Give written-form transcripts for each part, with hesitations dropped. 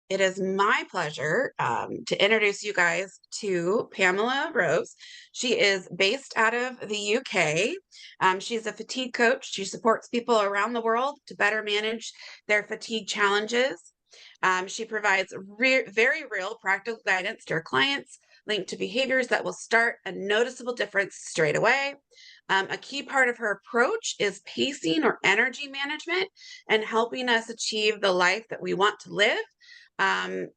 It is my pleasure to introduce you guys to Pamela Rose. She is based out of the UK. She's a fatigue coach. She supports people around the world to better manage their fatigue challenges. She provides very real practical guidance to her clients linked to behaviors that will start a noticeable difference straight away. A key part of her approach is pacing or energy management and helping us achieve the life that we want to live um,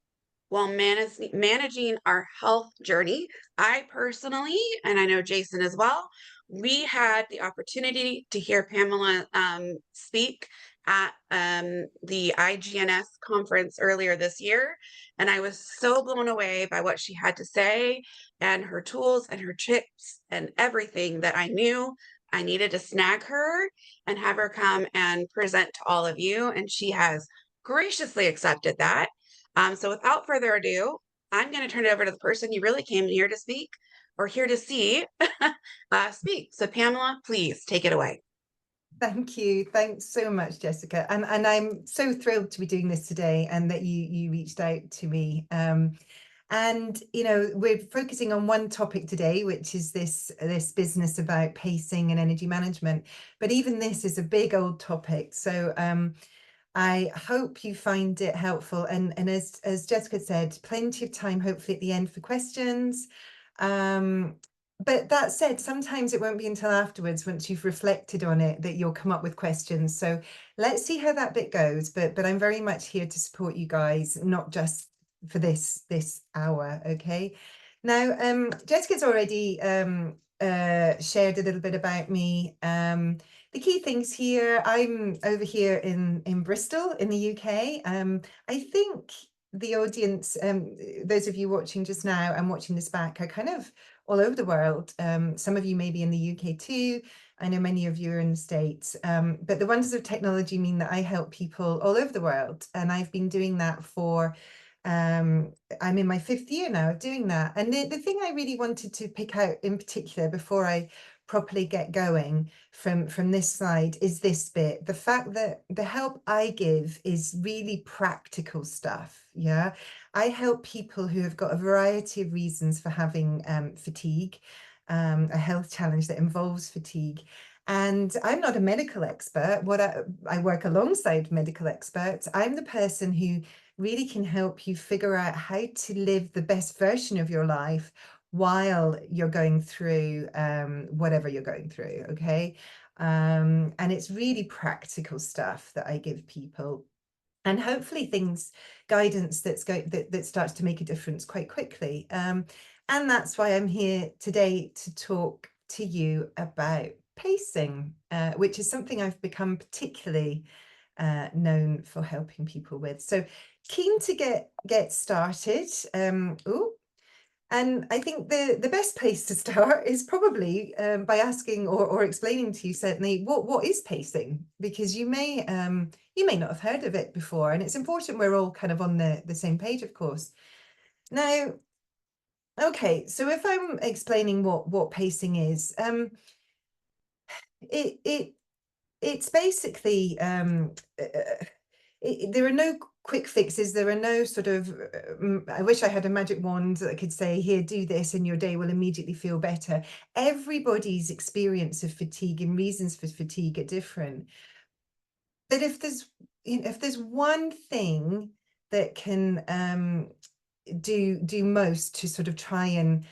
while managing our health journey. I personally, and I know Jason as well, we had the opportunity to hear Pamela speak at the IGNS conference earlier this year. And I was so blown away by what she had to say and her tools and her tips and everything that I knew I needed to snag her and have her come and present to all of you. And she has graciously accepted that. So without further ado, I'm going to turn it over to the person you really came here to speak or here to see speak. So Pamela, please take it away. Thank you. Thanks so much, Jessica. And I'm so thrilled to be doing this today and that you reached out to me. And we're focusing on one topic today, which is this business about pacing and energy management. But even this is a big old topic. So I hope you find it helpful. And as Jessica said, plenty of time, hopefully at the end for questions. But that said, sometimes it won't be until afterwards, once you've reflected on it, that you'll come up with questions. So let's see how that bit goes. But I'm very much here to support you guys, not just for this hour. Okay. Now, Jessica's already shared a little bit about me. The key things here, I'm over here in Bristol in the UK. I think the audience, those of you watching just now and watching this back, are kind of all over the world. Some of you may be in the UK too. I know many of you are in the States. But the wonders of technology mean that I help people all over the world. And I've been doing that for, I'm in my 5th year now of doing that. And the thing I really wanted to pick out in particular before I properly get going from this slide is this bit: the fact that the help I give is really practical stuff. Yeah, I help people who have got a variety of reasons for having fatigue, a health challenge that involves fatigue. And I'm not a medical expert. I work alongside medical experts. I'm the person who really can help you figure out how to live the best version of your life while you're going through whatever you're going through. Okay. And it's really practical stuff that I give people, and hopefully guidance that starts to make a difference quite quickly. And that's why I'm here today to talk to you about pacing, which is something I've become particularly known for helping people with. So keen to get started. And I think the best place to start is probably by asking or explaining to you certainly what is pacing, because you may not have heard of it before, and it's important we're all kind of on the same page, of course. Now, okay, so if I'm explaining what pacing is, it's basically there are no quick fixes. There are no sort of, I wish I had a magic wand that I could say, here, do this and your day will immediately feel better. Everybody's experience of fatigue and reasons for fatigue are different. But if there's one thing that can do most to sort of try and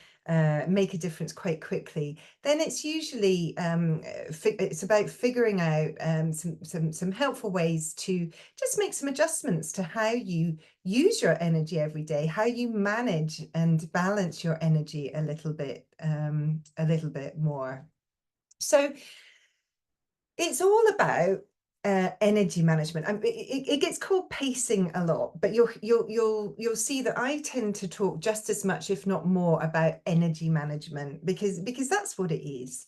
make a difference quite quickly, then it's usually it's about figuring out some helpful ways to just make some adjustments to how you use your energy every day, how you manage and balance your energy a little bit more. So it's all about energy management. It gets called pacing a lot, but you'll see that I tend to talk just as much, if not more, about energy management, because that's what it is.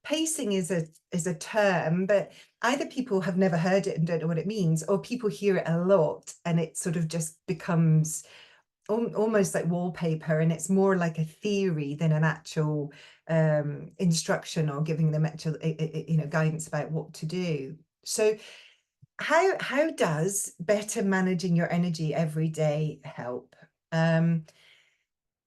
Pacing is a term, but either people have never heard it and don't know what it means, or people hear it a lot and it sort of just becomes almost like wallpaper, and it's more like a theory than an actual instruction or giving them actual guidance about what to do. So how does better managing your energy every day help? Um,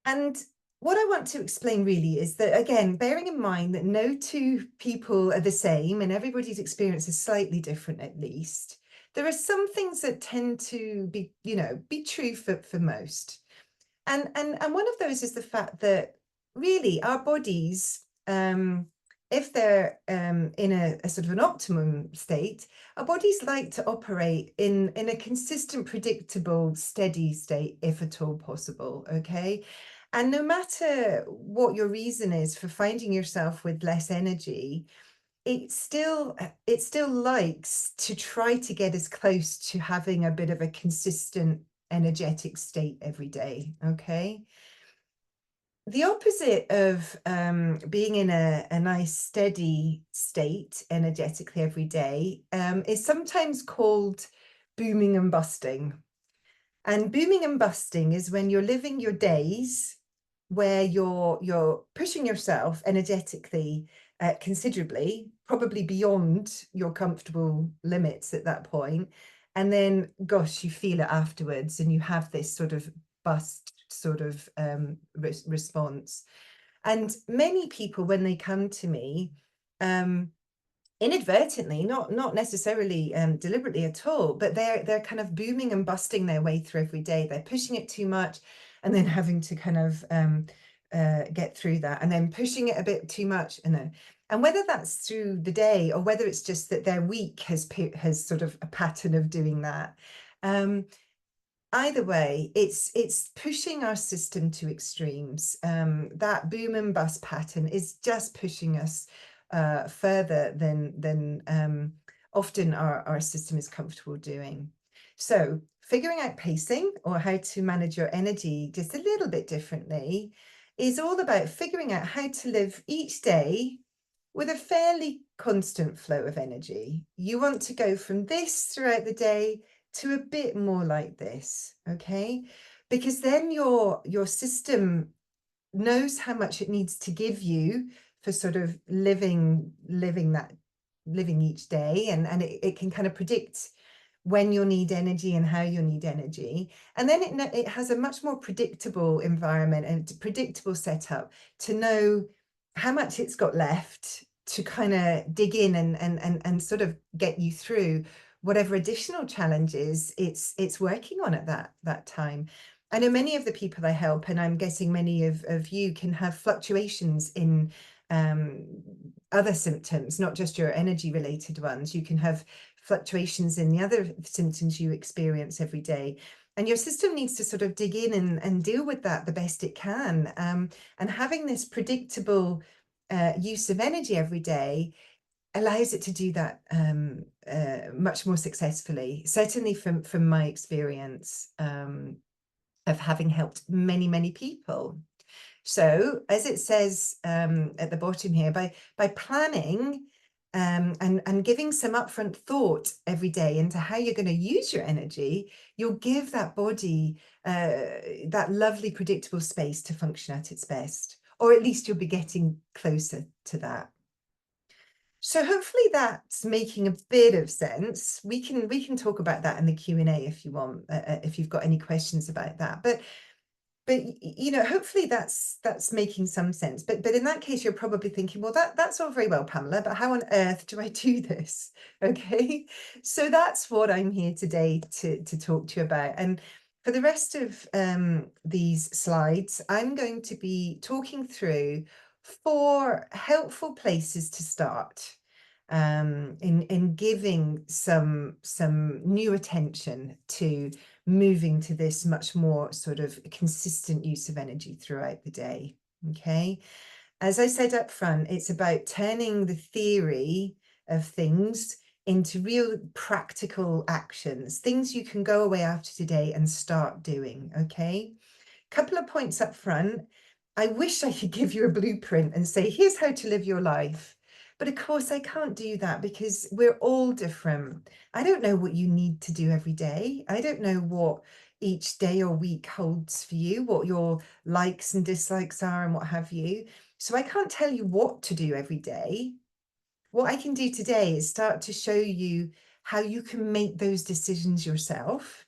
and what I want to explain really is that, again, bearing in mind that no two people are the same and everybody's experience is slightly different, at least, there are some things that tend to be, be true for most. And one of those is the fact that really our bodies, if they're in a sort of an optimum state, our bodies like to operate in a consistent, predictable, steady state, if at all possible. Okay. And no matter what your reason is for finding yourself with less energy, it still likes to try to get as close to having a bit of a consistent energetic state every day. Okay. The opposite of being in a nice steady state energetically every day is sometimes called booming and busting. And booming and busting is when you're living your days where you're pushing yourself energetically considerably, probably beyond your comfortable limits at that point. And then, gosh, you feel it afterwards, and you have this sort of bust sort of response. And many people, when they come to me, um, inadvertently, not necessarily deliberately at all, but they're kind of booming and busting their way through every day. They're pushing it too much, and then having to kind of get through that, and then pushing it a bit too much, and whether that's through the day or whether it's just that their week has sort of a pattern of doing that. Um, Either way, it's pushing our system to extremes. That boom and bust pattern is just pushing us further than often our system is comfortable doing. So figuring out pacing, or how to manage your energy just a little bit differently, is all about figuring out how to live each day with a fairly constant flow of energy. You want to go from this throughout the day to a bit more like this, okay? Because then your system knows how much it needs to give you for sort of living each day, and it can kind of predict when you'll need energy and how you'll need energy. And then it has a much more predictable environment and predictable setup to know how much it's got left to kind of dig in and sort of get you through whatever additional challenges it's working on at that time. I know many of the people I help, and I'm guessing many of you can have fluctuations in um, other symptoms, not just your energy related ones. You can have fluctuations in the other symptoms you experience every day. And your system needs to sort of dig in and deal with that the best it can. And having this predictable use of energy every day allows it to do that much more successfully, certainly from my experience of having helped many people. So, as it says at the bottom here, by planning and giving some upfront thought every day into how you're going to use your energy, you'll give that body that lovely, predictable space to function at its best, or at least you'll be getting closer to that. So hopefully that's making a bit of sense. We can talk about that in the Q&A if you want, if you've got any questions about that. But hopefully that's making some sense. But in that case, you're probably thinking, well, that's all very well, Pamela, but how on earth do I do this? Okay, so that's what I'm here today to talk to you about. And for the rest of these slides, I'm going to be talking through 4 helpful places to start in giving some new attention to moving to this much more sort of consistent use of energy throughout the day. Okay. As I said up front, it's about turning the theory of things into real practical actions, things you can go away after today and start doing. Okay. Couple of points up front. I wish I could give you a blueprint and say, here's how to live your life. But of course, I can't do that because we're all different. I don't know what you need to do every day. I don't know what each day or week holds for you, what your likes and dislikes are, and what have you. So I can't tell you what to do every day. What I can do today is start to show you how you can make those decisions yourself,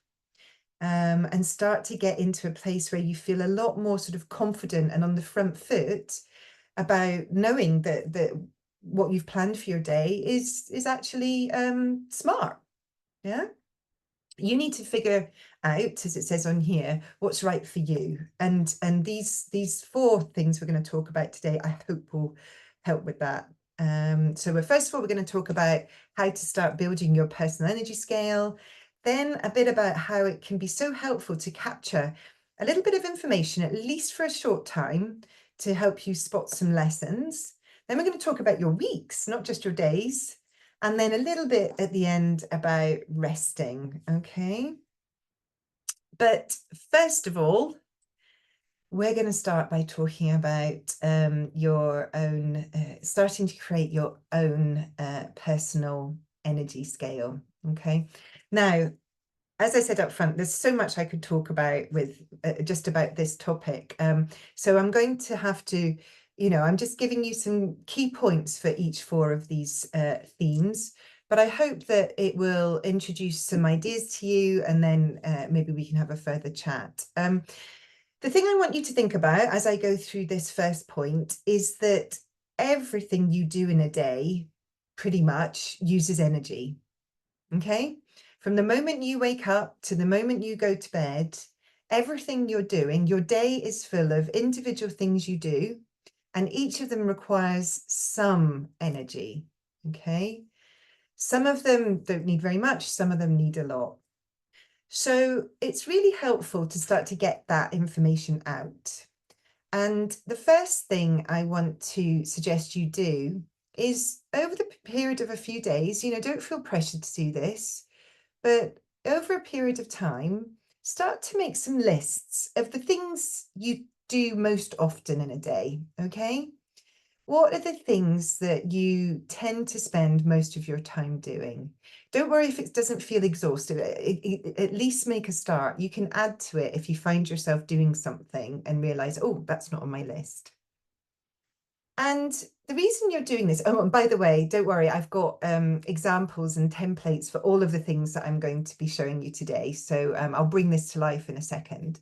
and start to get into a place where you feel a lot more sort of confident and on the front foot about knowing that what you've planned for your day is actually smart. Yeah. You need to figure out, as it says on here, what's right for you. And these four things we're going to talk about today, I hope will help with that. So first of all, we're going to talk about how to start building your personal energy scale, then a bit about how it can be so helpful to capture a little bit of information, at least for a short time, to help you spot some lessons. Then we're going to talk about your weeks, not just your days. And then a little bit at the end about resting, okay? But first of all, we're going to start by talking about your own, starting to create your own personal energy scale, okay? Now, as I said up front, there's so much I could talk about with just about this topic. So I'm going to have to, I'm just giving you some key points for each four of these themes, but I hope that it will introduce some ideas to you, and then maybe we can have a further chat. The thing I want you to think about as I go through this first point is that everything you do in a day pretty much uses energy, okay? From the moment you wake up to the moment you go to bed, everything you're doing, your day is full of individual things you do, and each of them requires some energy, okay? Some of them don't need very much, some of them need a lot. So it's really helpful to start to get that information out. And the first thing I want to suggest you do is, over the period of a few days, don't feel pressured to do this, but over a period of time, start to make some lists of the things you do most often in a day, okay? What are the things that you tend to spend most of your time doing? Don't worry if it doesn't feel exhaustive. At least make a start. You can add to it if you find yourself doing something and realize, oh, that's not on my list. And the reason you're doing this, oh, and by the way, don't worry, I've got examples and templates for all of the things that I'm going to be showing you today. So I'll bring this to life in a second.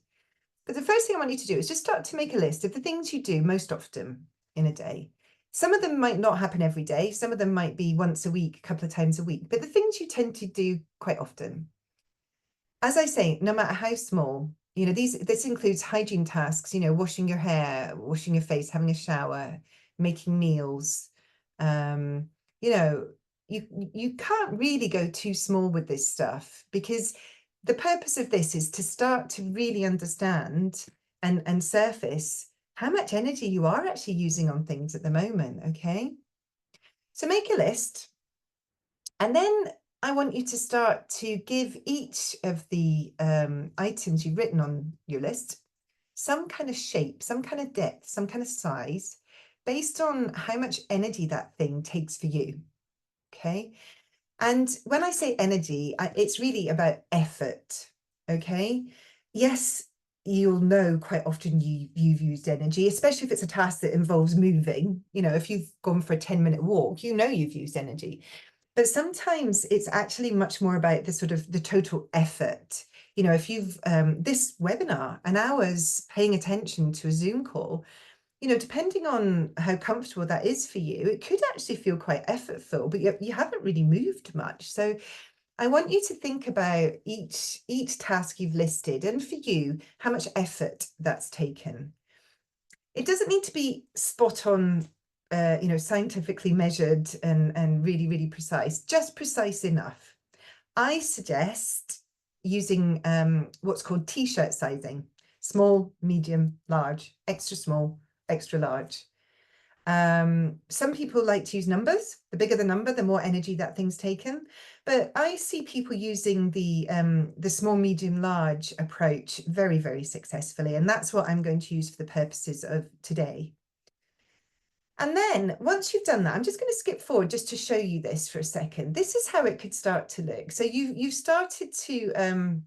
But the first thing I want you to do is just start to make a list of the things you do most often in a day. Some of them might not happen every day. Some of them might be once a week, a couple of times a week, but the things you tend to do quite often. As I say, no matter how small, this includes hygiene tasks, washing your hair, washing your face, having a shower, making meals. You know, you can't really go too small with this stuff, because the purpose of this is to start to really understand and surface how much energy you are actually using on things at the moment, okay? So make a list, and then I want you to start to give each of the items you've written on your list some kind of shape, some kind of depth, some kind of size, based on how much energy that thing takes for you, okay? And when I say energy, it's really about effort, okay? Yes, you'll know quite often you've used energy, especially if it's a task that involves moving. If you've gone for a 10-minute walk, you've used energy. But sometimes it's actually much more about the sort of the total effort. If you've this webinar, an hour's paying attention to a Zoom call, depending on how comfortable that is for you, it could actually feel quite effortful, but you haven't really moved much. So I want you to think about each task you've listed, and for you, how much effort that's taken. It doesn't need to be spot on, scientifically measured and really, really precise, just precise enough. I suggest using what's called t-shirt sizing: small, medium, large, extra small, extra large. Some people like to use numbers. The bigger the number, the more energy that thing's taken. But I see people using the small, medium, large approach very, very successfully. And that's what I'm going to use for the purposes of today. And then once you've done that, I'm just going to skip forward just to show you this for a second. This is how it could start to look. So you've started to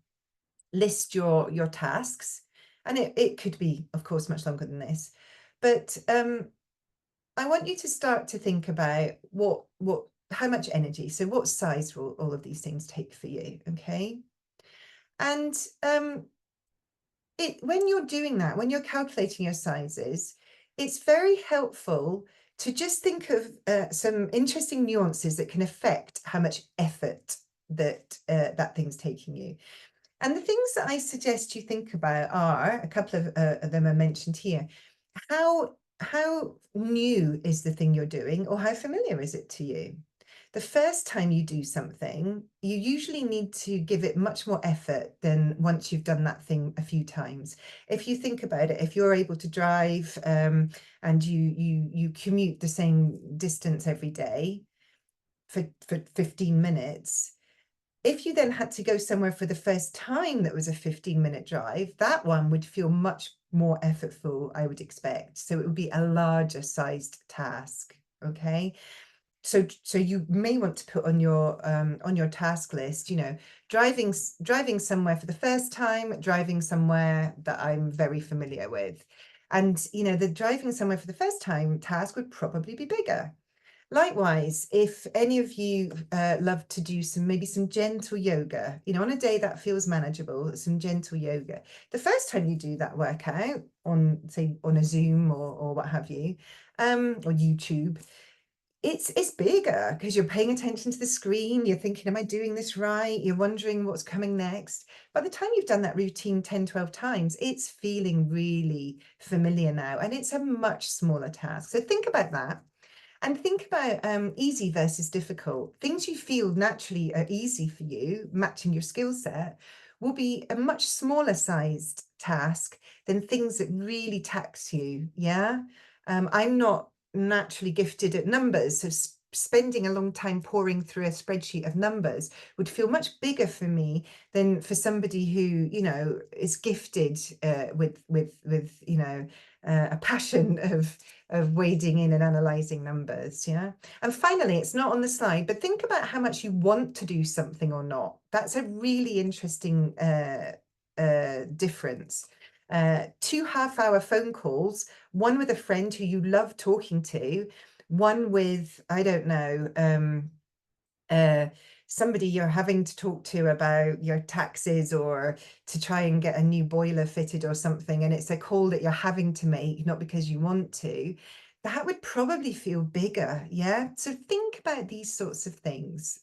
list your tasks, and it could be, of course, much longer than this. But I want you to start to think about what how much energy? So what size will all of these things take for you? Okay. And when you're doing that, when you're calculating your sizes, it's very helpful to just think of some interesting nuances that can affect how much effort that thing's taking you. And the things that I suggest you think about are, a couple of them are mentioned here. How new is the thing you're doing, or how familiar is it to you? The first time you do something, you usually need to give it much more effort than once you've done that thing a few times. If you think about it, if you're able to drive and you commute the same distance every day for 15 minutes, if you then had to go somewhere for the first time that was a 15-minute drive, that one would feel much more effortful, I would expect. So it would be a larger sized task. Okay. So you may want to put on your task list, you know, driving somewhere for the first time, driving somewhere that I'm very familiar with. And, you know, the driving somewhere for the first time task would probably be bigger. Likewise, if any of you love to do maybe some gentle yoga, you know, on a day that feels manageable, some gentle yoga. The first time you do that workout on, say, on a Zoom or what have you, or YouTube, it's bigger because you're paying attention to the screen. You're thinking, am I doing this right? You're wondering what's coming next. By the time you've done that routine 10, 12 times, it's feeling really familiar now, and it's a much smaller task. So think about that. And think about easy versus difficult. Things you feel naturally are easy for you, matching your skill set, will be a much smaller sized task than things that really tax you. Yeah. I'm not naturally gifted at numbers. So spending a long time pouring through a spreadsheet of numbers would feel much bigger for me than for somebody who, you know, is gifted with you know, a passion of wading in and analyzing numbers. Yeah. And finally, it's not on the slide, but think about how much you want to do something or not. That's a really interesting difference. 2 half-hour phone calls, one with a friend who you love talking to, one with, I don't know, somebody you're having to talk to about your taxes or to try and get a new boiler fitted or something, and it's a call that you're having to make, not because you want to, that would probably feel bigger. Yeah. So think about these sorts of things.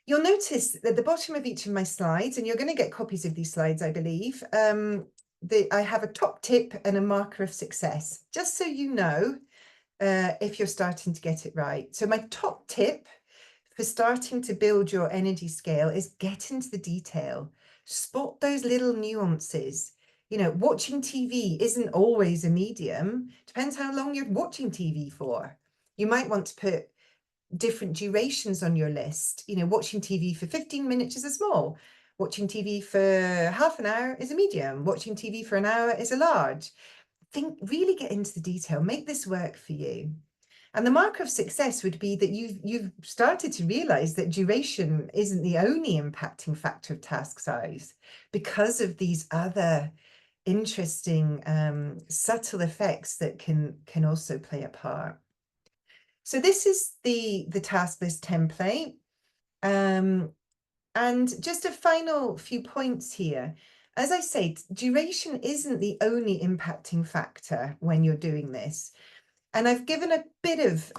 You'll notice at the bottom of each of my slides, and you're going to get copies of these slides, I believe, I have a top tip and a marker of success, just so you know if you're starting to get it right. So my top tip for starting to build your energy scale is get into the detail. Spot those little nuances. You know, watching TV isn't always a medium. Depends how long you're watching TV for. You might want to put different durations on your list. You know, watching TV for 15 minutes is a small. Watching TV for half an hour is a medium. Watching TV for an hour is a large. Really get into the detail. Make this work for you. And the mark of success would be that you've started to realize that duration isn't the only impacting factor of task size, because of these other interesting subtle effects that can also play a part. So this is the task list template. And just a final few points here. As I say, duration isn't the only impacting factor when you're doing this. And I've given a bit of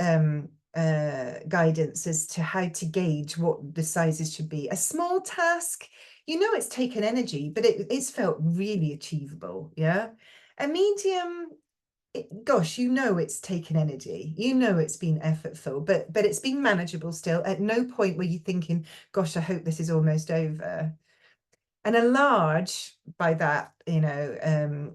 guidance as to how to gauge what the sizes should be. A small task, you know, it's taken energy, but it's felt really achievable. Yeah. A medium, gosh, you know, it's taken energy, you know, it's been effortful, but it's been manageable still. At no point were you thinking, gosh, I hope this is almost over. And a large, by that, you know,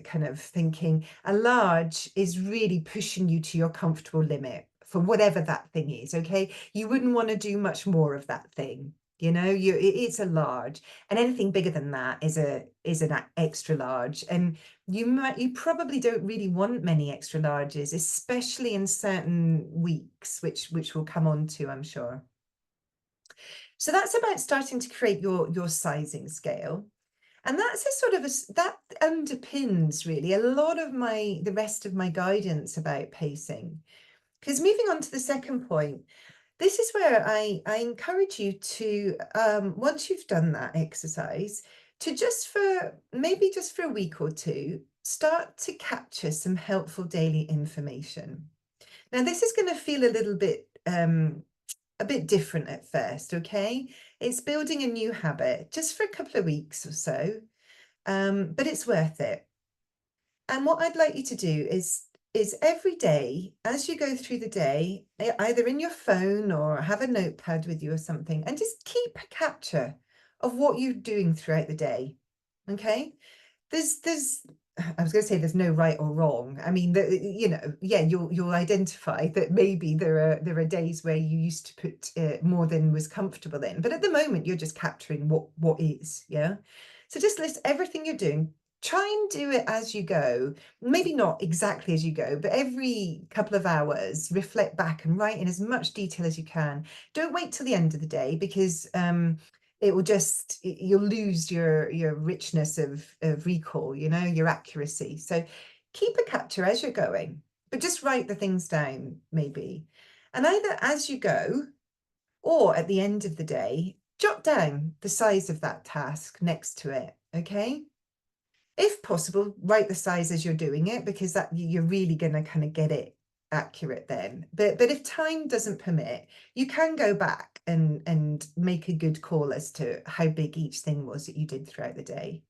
kind of thinking, a large is really pushing you to your comfortable limit for whatever that thing is. Okay. You wouldn't want to do much more of that thing. You know, it's a large, and anything bigger than that is an extra large. And you probably don't really want many extra larges, especially in certain weeks, which we'll come on to, I'm sure. So that's about starting to create your sizing scale. And that's a sort of that underpins really a lot of the rest of my guidance about pacing. Because moving on to the second point, this is where I encourage you to, once you've done that exercise, to just for a week or two, start to capture some helpful daily information. Now, this is going to feel a bit different at first, okay? It's building a new habit just for a couple of weeks or so, but it's worth it. And what I'd like you to do is every day, as you go through the day, either in your phone or have a notepad with you or something, and just keep a capture of what you're doing throughout the day. Okay? There's I was going to say there's no right or wrong. I mean, yeah, you'll identify that maybe there are days where you used to put more than was comfortable in, but at the moment you're just capturing what is, yeah. So just list everything you're doing. Try and do it as you go. Maybe not exactly as you go, but every couple of hours, reflect back and write in as much detail as you can. Don't wait till the end of the day because it will just you'll lose your richness of recall, you know, your accuracy. So keep a capture as you're going, but just write the things down maybe. And either as you go or at the end of the day, jot down the size of that task next to it, okay? If possible, write the size as you're doing it because that you're really going to kind of get it accurate then. But if time doesn't permit, you can go back and make a good call as to how big each thing was that you did throughout the day.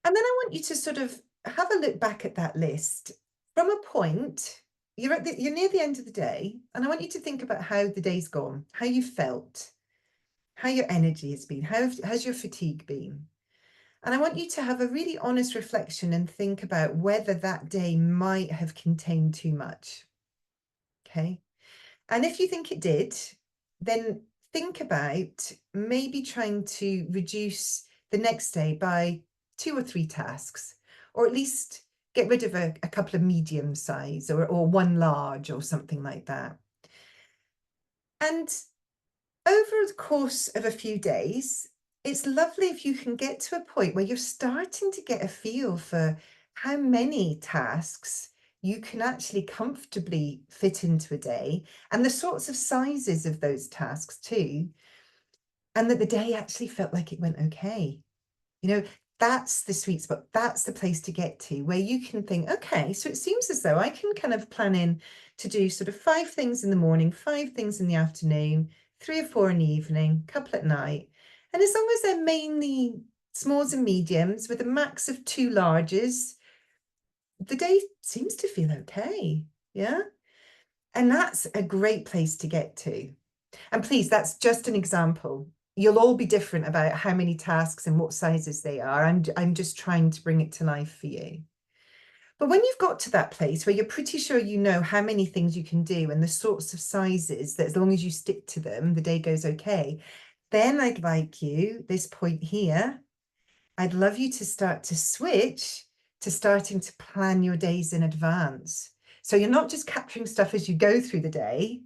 And then I want you to sort of have a look back at that list from a point. You're near the end of the day, and I want you to think about how the day's gone, how you felt, how your energy has been, has your fatigue been. And I want you to have a really honest reflection and think about whether that day might have contained too much. Okay. And if you think it did, then think about maybe trying to reduce the next day by 2 or 3 tasks, or at least get rid of a couple of medium size or one large or something like that. And over the course of a few days, it's lovely if you can get to a point where you're starting to get a feel for how many tasks you can actually comfortably fit into a day and the sorts of sizes of those tasks too, and that the day actually felt like it went okay. You know, that's the sweet spot. That's the place to get to where you can think, okay, so it seems as though I can kind of plan in to do sort of 5 things in the morning, 5 things in the afternoon, 3 or 4 in the evening, couple at night. And as long as they're mainly smalls and mediums with a max of 2 larges, the day seems to feel okay. Yeah. And that's a great place to get to. And please, that's just an example. You'll all be different about how many tasks and what sizes they are. I'm just trying to bring it to life for you. But when you've got to that place where you're pretty sure you know how many things you can do and the sorts of sizes that as long as you stick to them, the day goes okay, then I'd like you, this point here, I'd love you to start to switch to starting to plan your days in advance. So you're not just capturing stuff as you go through the day,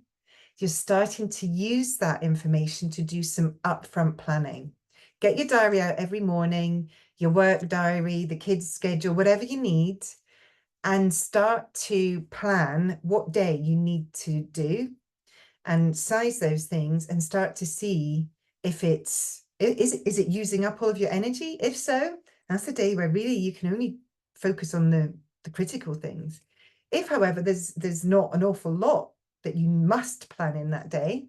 you're starting to use that information to do some upfront planning. Get your diary out every morning, your work diary, the kids' schedule, whatever you need, and start to plan what day you need to do and size those things and start to see if is it using up all of your energy? If so, that's a day where really you can only focus on the critical things. If, however, there's not an awful lot that you must plan in that day,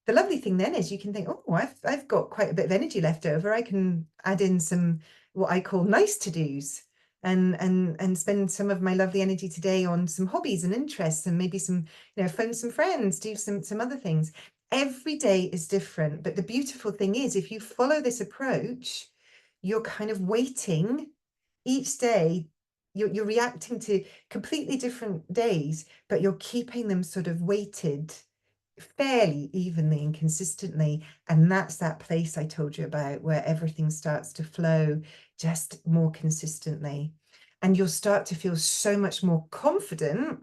the lovely thing then is you can think, oh, I've got quite a bit of energy left over. I can add in some what I call nice to-dos and spend some of my lovely energy today on some hobbies and interests and maybe some, phone some friends, do some other things. Every day is different. But the beautiful thing is if you follow this approach, you're kind of waiting each day. You're reacting to completely different days, but you're keeping them sort of weighted fairly evenly and consistently. And that's that place I told you about where everything starts to flow just more consistently. And you'll start to feel so much more confident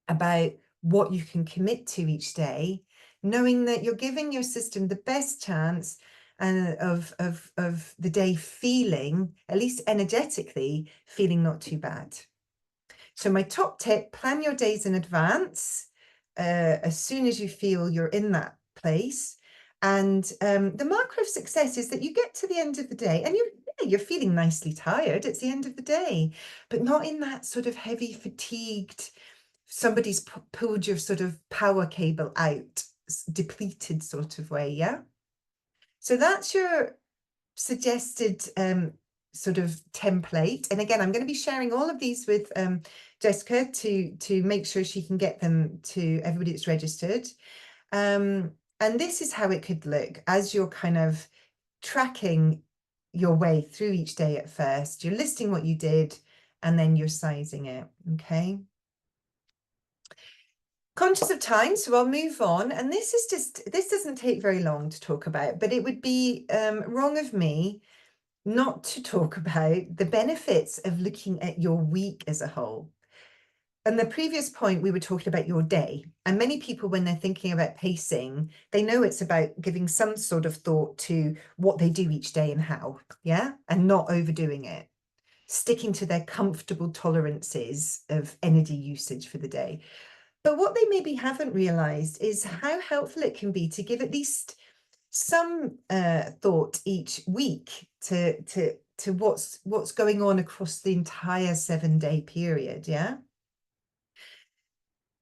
about what you can commit to each day, knowing that you're giving your system the best chance of the day feeling, at least energetically, feeling not too bad. So my top tip, plan your days in advance as soon as you feel you're in that place. And the marker of success is that you get to the end of the day and you're feeling nicely tired. It's the end of the day, but not in that sort of heavy, fatigued, somebody's pulled your sort of power cable out, depleted sort of way. Yeah. So that's your suggested sort of template. And again, I'm going to be sharing all of these with Jessica to make sure she can get them to everybody that's registered. And this is how it could look as you're kind of tracking your way through each day at first. You're listing what you did and then you're sizing it. Okay. Conscious of time, so I'll move on. And this doesn't take very long to talk about, but it would be wrong of me not to talk about the benefits of looking at your week as a whole. And the previous point, we were talking about your day. And many people, when they're thinking about pacing, they know it's about giving some sort of thought to what they do each day and how, yeah? And not overdoing it, sticking to their comfortable tolerances of energy usage for the day. But what they maybe haven't realized is how helpful it can be to give at least some thought each week to what's going on across the entire 7-day period. Yeah.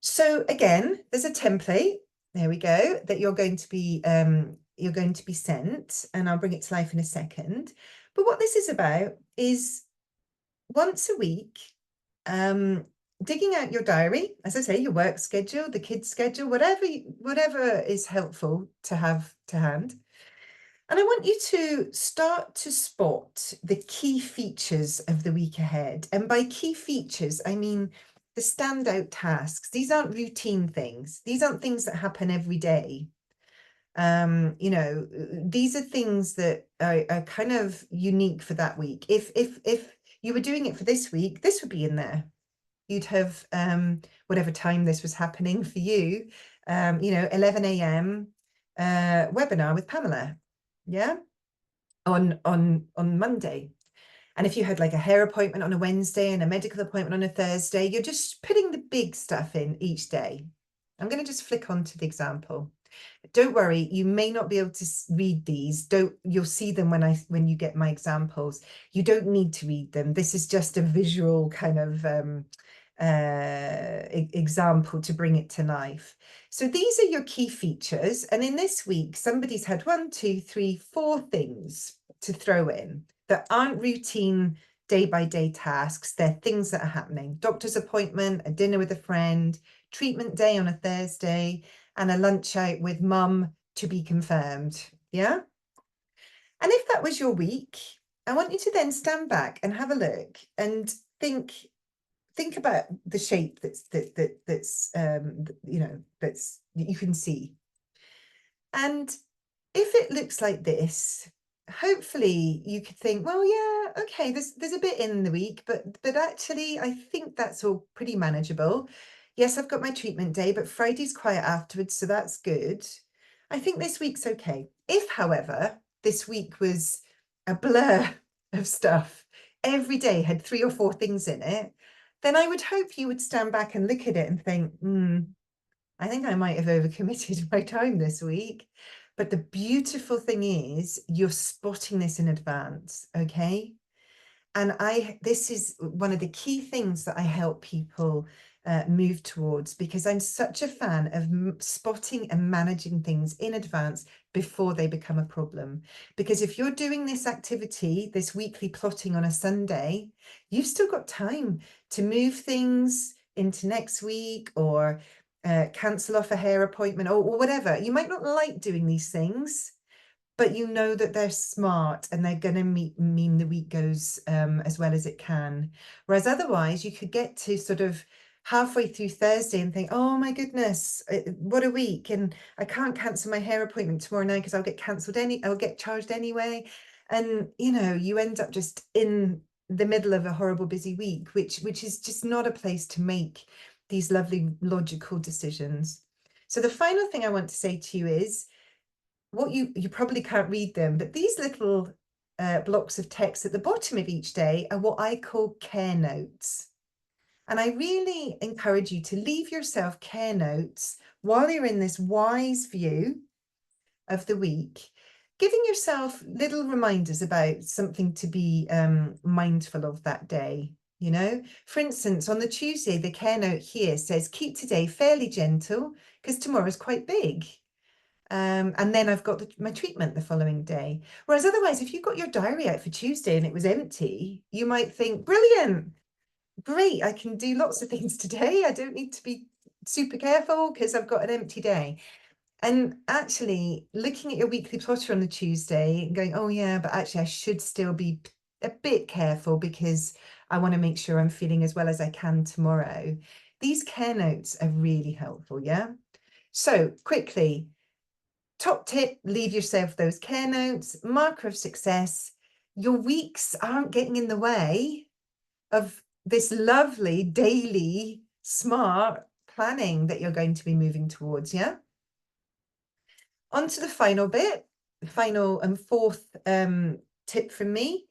So again, there's a template. There we go. That you're going to be sent, and I'll bring it to life in a second. But what this is about is once a week, digging out your diary, as I say, your work schedule, the kids' schedule, whatever is helpful to have to hand. And I want you to start to spot the key features of the week ahead. And by key features, I mean the standout tasks. These aren't routine things. These aren't things that happen every day. These are things that are kind of unique for that week. If you were doing it for this week, this would be in there. You'd have whatever time this was happening for you, 11 a.m. Webinar with Pamela. Yeah, on Monday. And if you had like a hair appointment on a Wednesday and a medical appointment on a Thursday, you're just putting the big stuff in each day. I'm going to just flick on to the example. Don't worry, you may not be able to read these. You'll see them when you get my examples. You don't need to read them. This is just a visual kind of example to bring it to life. So these are your key features. And in this week, somebody's had 1, 2, 3, 4 things to throw in that aren't routine day-by-day tasks. They're things that are happening. Doctor's appointment, a dinner with a friend, treatment day on a Thursday, and a lunch out with mum to be confirmed. Yeah. And if that was your week, I want you to then stand back and have a look and think about the shape that's that you can see. And if it looks like this, hopefully you could think, well, yeah, okay, there's a bit in the week, but actually I think that's all pretty manageable. Yes, I've got my treatment day, but Friday's quiet afterwards, so that's good. I think this week's okay. If, however, this week was a blur of stuff, every day had 3 or 4 things in it, then I would hope you would stand back and look at it and think, I think I might have overcommitted my time this week. But the beautiful thing is you're spotting this in advance, okay? And this is one of the key things that I help people move towards, because I'm such a fan of spotting and managing things in advance before they become a problem. Because if you're doing this activity, this weekly plotting on a Sunday, you've still got time to move things into next week, or cancel off a hair appointment, or whatever. You might not like doing these things, but you know that they're smart and they're going to mean the week goes as well as it can. Whereas otherwise, you could get to sort of halfway through Thursday and think, oh my goodness, what a week. And I can't cancel my hair appointment tomorrow night because I'll get charged anyway. And, you end up just in the middle of a horrible busy week, which is just not a place to make these lovely logical decisions. So the final thing I want to say to you is, what you probably can't read them, but these little blocks of text at the bottom of each day are what I call care notes. And I really encourage you to leave yourself care notes while you're in this wise view of the week, giving yourself little reminders about something to be mindful of that day. You know, for instance, on the Tuesday, the care note here says, keep today fairly gentle because tomorrow's quite big. And then I've got my treatment the following day. Whereas otherwise, if you got your diary out for Tuesday and it was empty, you might think, brilliant, great, I can do lots of things today. I don't need to be super careful because I've got an empty day. And actually looking at your weekly plotter on the Tuesday and going, oh yeah, but actually I should still be a bit careful because I want to make sure I'm feeling as well as I can tomorrow. These care notes are really helpful, yeah? So quickly, top tip, leave yourself those care notes. Marker of success, your weeks aren't getting in the way of this lovely daily smart planning that you're going to be moving towards, yeah? On to the final bit, final and fourth tip from me.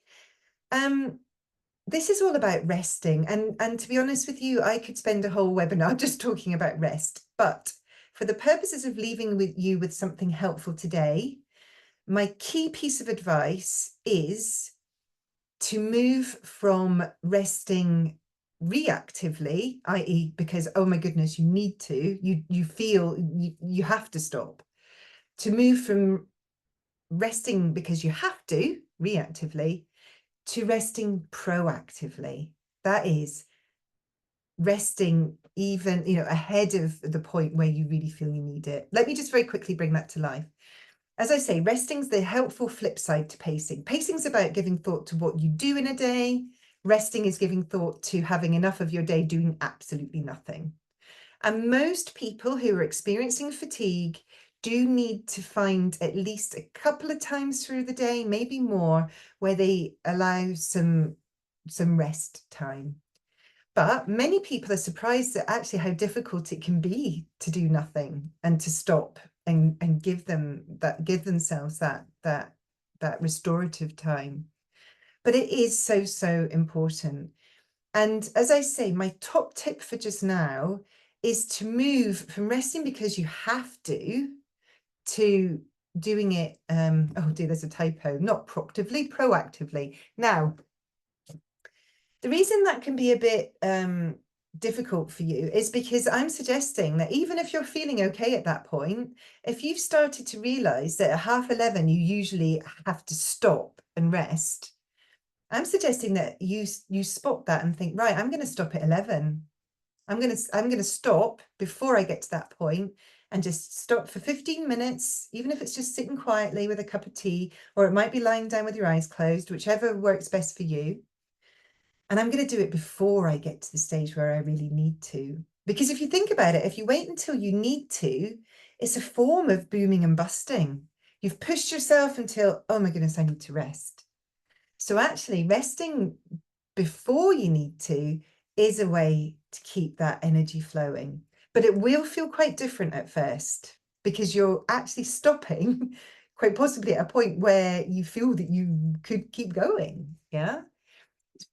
This is all about resting. And to be honest with you, I could spend a whole webinar just talking about rest. But for the purposes of leaving you with something helpful today, my key piece of advice is to move from resting reactively, i.e., because, oh my goodness, you need to, you feel you have to stop, to move from resting because you have to, reactively, to resting proactively. That is resting even, ahead of the point where you really feel you need it. Let me just very quickly bring that to life. As I say, resting's the helpful flip side to pacing. Pacing's about giving thought to what you do in a day. Resting is giving thought to having enough of your day doing absolutely nothing. And most people who are experiencing fatigue do need to find at least a couple of times through the day, maybe more, where they allow some rest time. But many people are surprised at actually how difficult it can be to do nothing and to stop and give themselves that restorative time. But it is so important. And as I say, my top tip for just now is to move from resting because you have to doing it, oh dear, there's a typo, not proactively. Now, the reason that can be a bit difficult for you is because I'm suggesting that even if you're feeling okay at that point, if you've started to realize that at 11:30 you usually have to stop and rest, I'm suggesting that you spot that and think, right, I'm going to stop at 11. I'm going to stop before I get to that point and just stop for 15 minutes, even if it's just sitting quietly with a cup of tea, or it might be lying down with your eyes closed, whichever works best for you. And I'm going to do it before I get to the stage where I really need to. Because if you think about it, if you wait until you need to, it's a form of booming and busting. You've pushed yourself until, oh my goodness, I need to rest. So actually resting before you need to is a way to keep that energy flowing. But it will feel quite different at first because you're actually stopping quite possibly at a point where you feel that you could keep going. Yeah.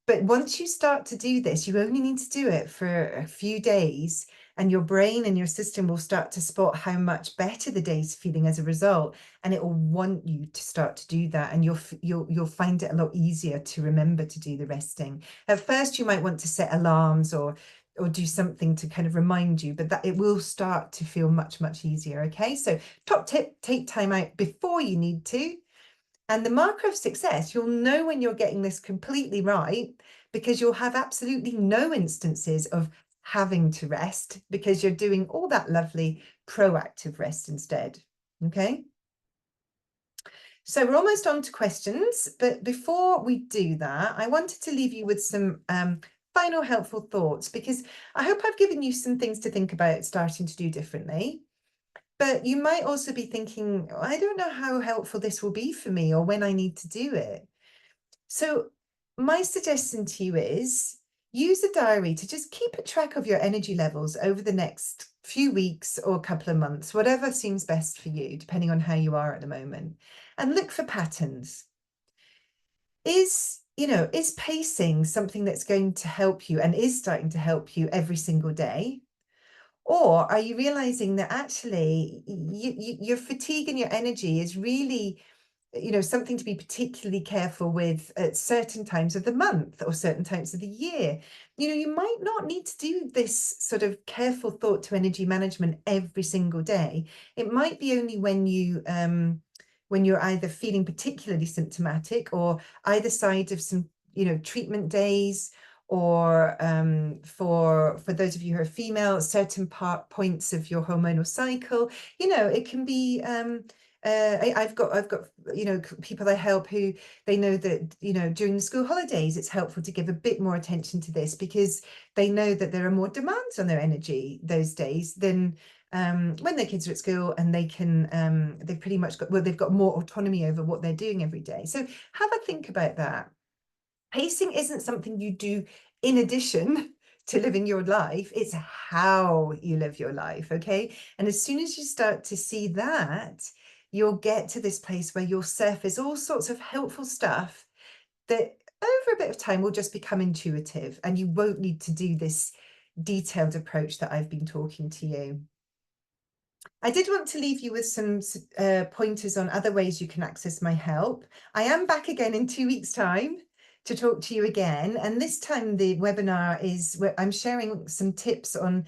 But once you start to do this, you only need to do it for a few days, and your brain and your system will start to spot how much better the day's feeling as a result, and it will want you to start to do that, and you'll find it a lot easier to remember to do the resting. At first, you might want to set alarms or do something to kind of remind you, but that it will start to feel much easier. Okay, so top tip: take time out before you need to. And the marker of success, you'll know when you're getting this completely right because you'll have absolutely no instances of having to rest because you're doing all that lovely proactive rest instead. Okay. So we're almost on to questions, but before we do that, I wanted to leave you with some final helpful thoughts because I hope I've given you some things to think about starting to do differently. But you might also be thinking, I don't know how helpful this will be for me or when I need to do it. So my suggestion to you is use a diary to just keep a track of your energy levels over the next few weeks or a couple of months, whatever seems best for you, depending on how you are at the moment, and look for patterns. Is is pacing something that's going to help you and is starting to help you every single day? Or are you realizing that actually your fatigue and your energy is really, something to be particularly careful with at certain times of the month or certain times of the year? You might not need to do this sort of careful thought to energy management every single day. It might be only when you're either feeling particularly symptomatic or either side of some, treatment days, or for those of you who are female, certain points of your hormonal cycle. It can be I've got people I help who they know that during the school holidays it's helpful to give a bit more attention to this, because they know that there are more demands on their energy those days than when their kids are at school, and they've pretty much they've got more autonomy over what they're doing every day. So have a think about that. Pacing isn't something you do in addition to living your life, it's how you live your life, okay? And as soon as you start to see that, you'll get to this place where you'll surface all sorts of helpful stuff that over a bit of time will just become intuitive, and you won't need to do this detailed approach that I've been talking to you. I did want to leave you with some pointers on other ways you can access my help. I am back again in 2 weeks' time to talk to you again. And this time the webinar is where I'm sharing some tips on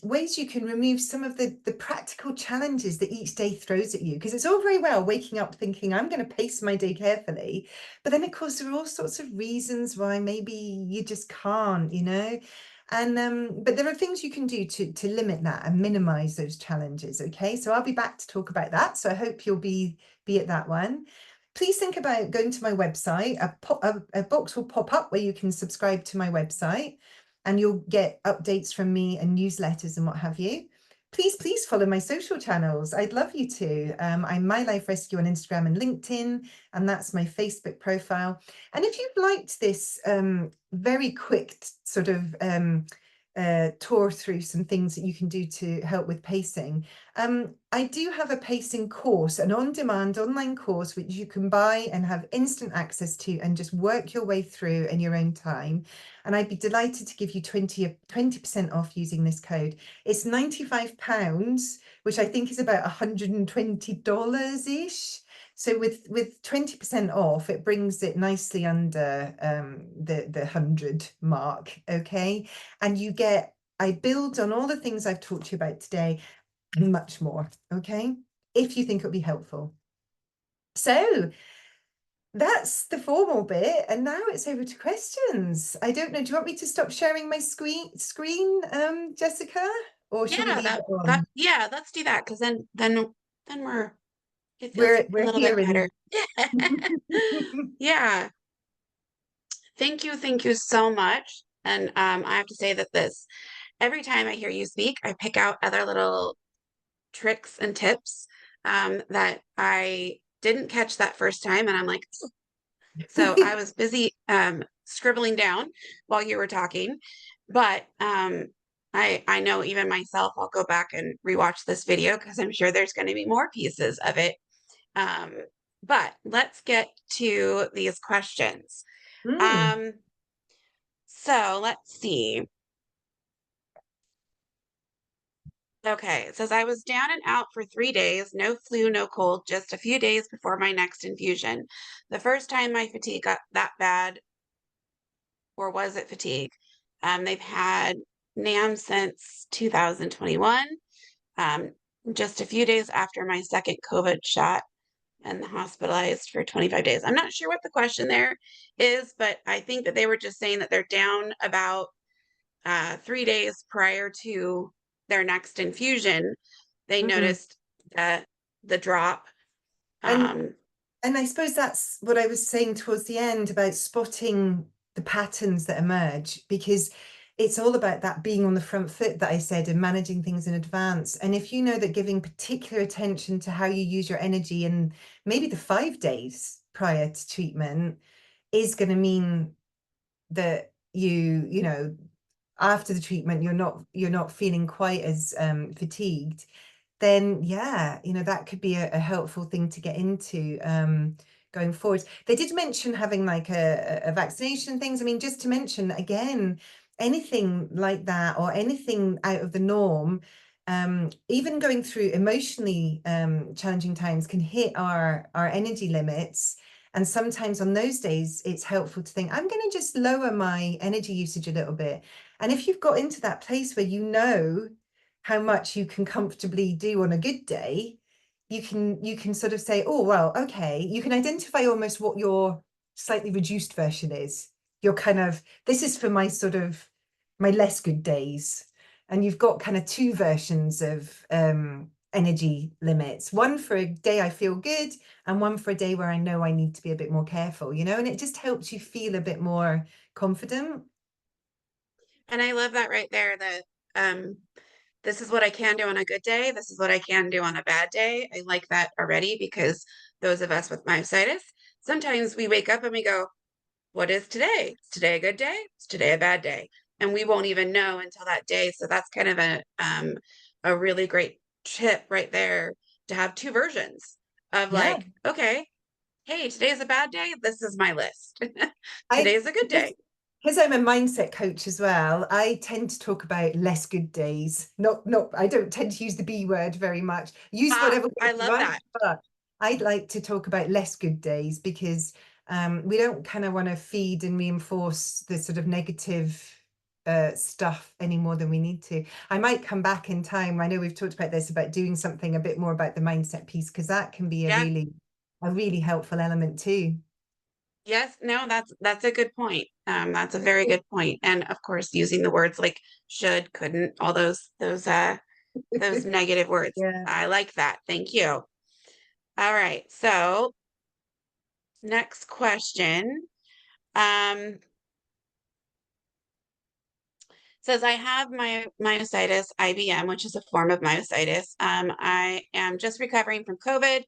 ways you can remove some of the practical challenges that each day throws at you. Because it's all very well waking up thinking, I'm going to pace my day carefully. But then, of course, there are all sorts of reasons why maybe you just can't, And but there are things you can do to limit that and minimize those challenges. Okay, so I'll be back to talk about that. So I hope you'll be at that one. Please think about going to my website. A box will pop up where you can subscribe to my website, and you'll get updates from me and newsletters and what have you. Please follow my social channels. I'd love you to. I'm My Life Rescue on Instagram and LinkedIn, and that's my Facebook profile. And if you've liked this very quick sort of tour through some things that you can do to help with pacing, I do have a pacing course, an on-demand online course, which you can buy and have instant access to and just work your way through in your own time. And I'd be delighted to give you 20% off using this code. It's £95, which I think is about $120-ish. So with 20% off, it brings it nicely under the 100 mark, okay? And I build on all the things I've talked to you about today and much more, okay? If you think it'll be helpful. So that's the formal bit, and now it's over to questions. I don't know, do you want me to stop sharing my screen, Jessica? Or should we Yeah, leave it that on? yeah, let's do that, because then it feels a We're little bit here better. in Yeah. Thank you so much. And I have to say that this every time I hear you speak, I pick out other little tricks and tips that I didn't catch that first time, and I'm like, so I was busy scribbling down while you were talking, but I know even myself, I'll go back and rewatch this video because I'm sure there's going to be more pieces of it. Um, but let's get to these questions. Mm. Um, so let's see. Okay, it says I was down and out for 3 days, no flu, no cold, just a few days before my next infusion. The first time my fatigue got that bad, or was it fatigue? They've had NAM since 2021, um, just a few days after my second COVID shot, and hospitalized for 25 days. I'm not sure what the question there is, but I think that they were just saying that they're down about 3 days prior to their next infusion. They Mhm. noticed that the drop. And Um, And I suppose that's what I was saying towards the end about spotting the patterns that emerge, because it's all about that being on the front foot that I said, and managing things in advance. And if you know that giving particular attention to how you use your energy in maybe the 5 days prior to treatment is going to mean that after the treatment you're not feeling quite as fatigued, then yeah, that could be a helpful thing to get into. going forward. They did mention having like a vaccination and things. I mean, just to mention again, anything like that or anything out of the norm, even going through emotionally challenging times can hit our energy limits. And sometimes on those days, it's helpful to think, I'm going to just lower my energy usage a little bit. And if you've got into that place where you know how much you can comfortably do on a good day, you can sort of say, oh, well, okay, you can identify almost what your slightly reduced version is. You're kind of, this is for my sort of my less good days. And you've got kind of two versions of energy limits, one for a day I feel good and one for a day where I know I need to be a bit more careful, and it just helps you feel a bit more confident. And I love that right there that um this is what I can do on a good day. This is what I can do on a bad day. I like that already because those of us with myositis, sometimes we wake up and we go, what is today? Is today a good day? Is today a bad day? And we won't even know until that day. So that's kind of a really great tip right there to have two versions of Yeah. like, okay, hey, today's a bad day. This is my list. I Today's a good because day. because I'm a mindset coach as well, I tend to talk about less good days. Not I don't tend to use the B word very much. Use Ah, whatever word I you love like, that. but I'd like to talk about less good days because we don't kind of want to feed and reinforce the sort of negative stuff any more than we need to. I might come back in time. I know we've talked about this, about doing something a bit more about the mindset piece, because that can be Yeah. a really helpful element too. Yes, no, that's a good point. That's a very good point. And of course, using the words like should, couldn't, all those negative words. Yeah. I like that. Thank you. All right. So next question. Um, says I have my myositis IBM, which is a form of myositis. I am just recovering from COVID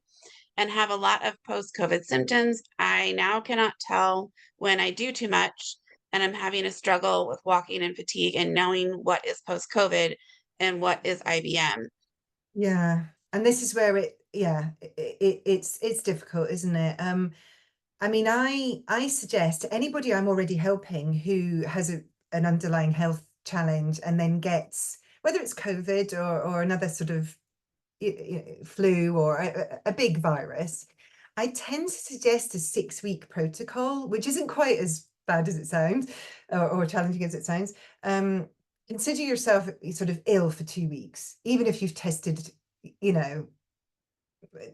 and have a lot of post-COVID symptoms. I now cannot tell when I do too much, and I'm having a struggle with walking and fatigue and knowing what is post-COVID and what is IBM. Yeah. And this is where it's difficult, isn't it? I mean, I suggest to anybody I'm already helping who has an underlying health challenge and then gets, whether it's COVID or another sort of flu or a big virus, I tend to suggest a 6-week protocol, which isn't quite as bad as it sounds or challenging as it sounds. Consider yourself sort of ill for 2 weeks, even if you've tested, you know,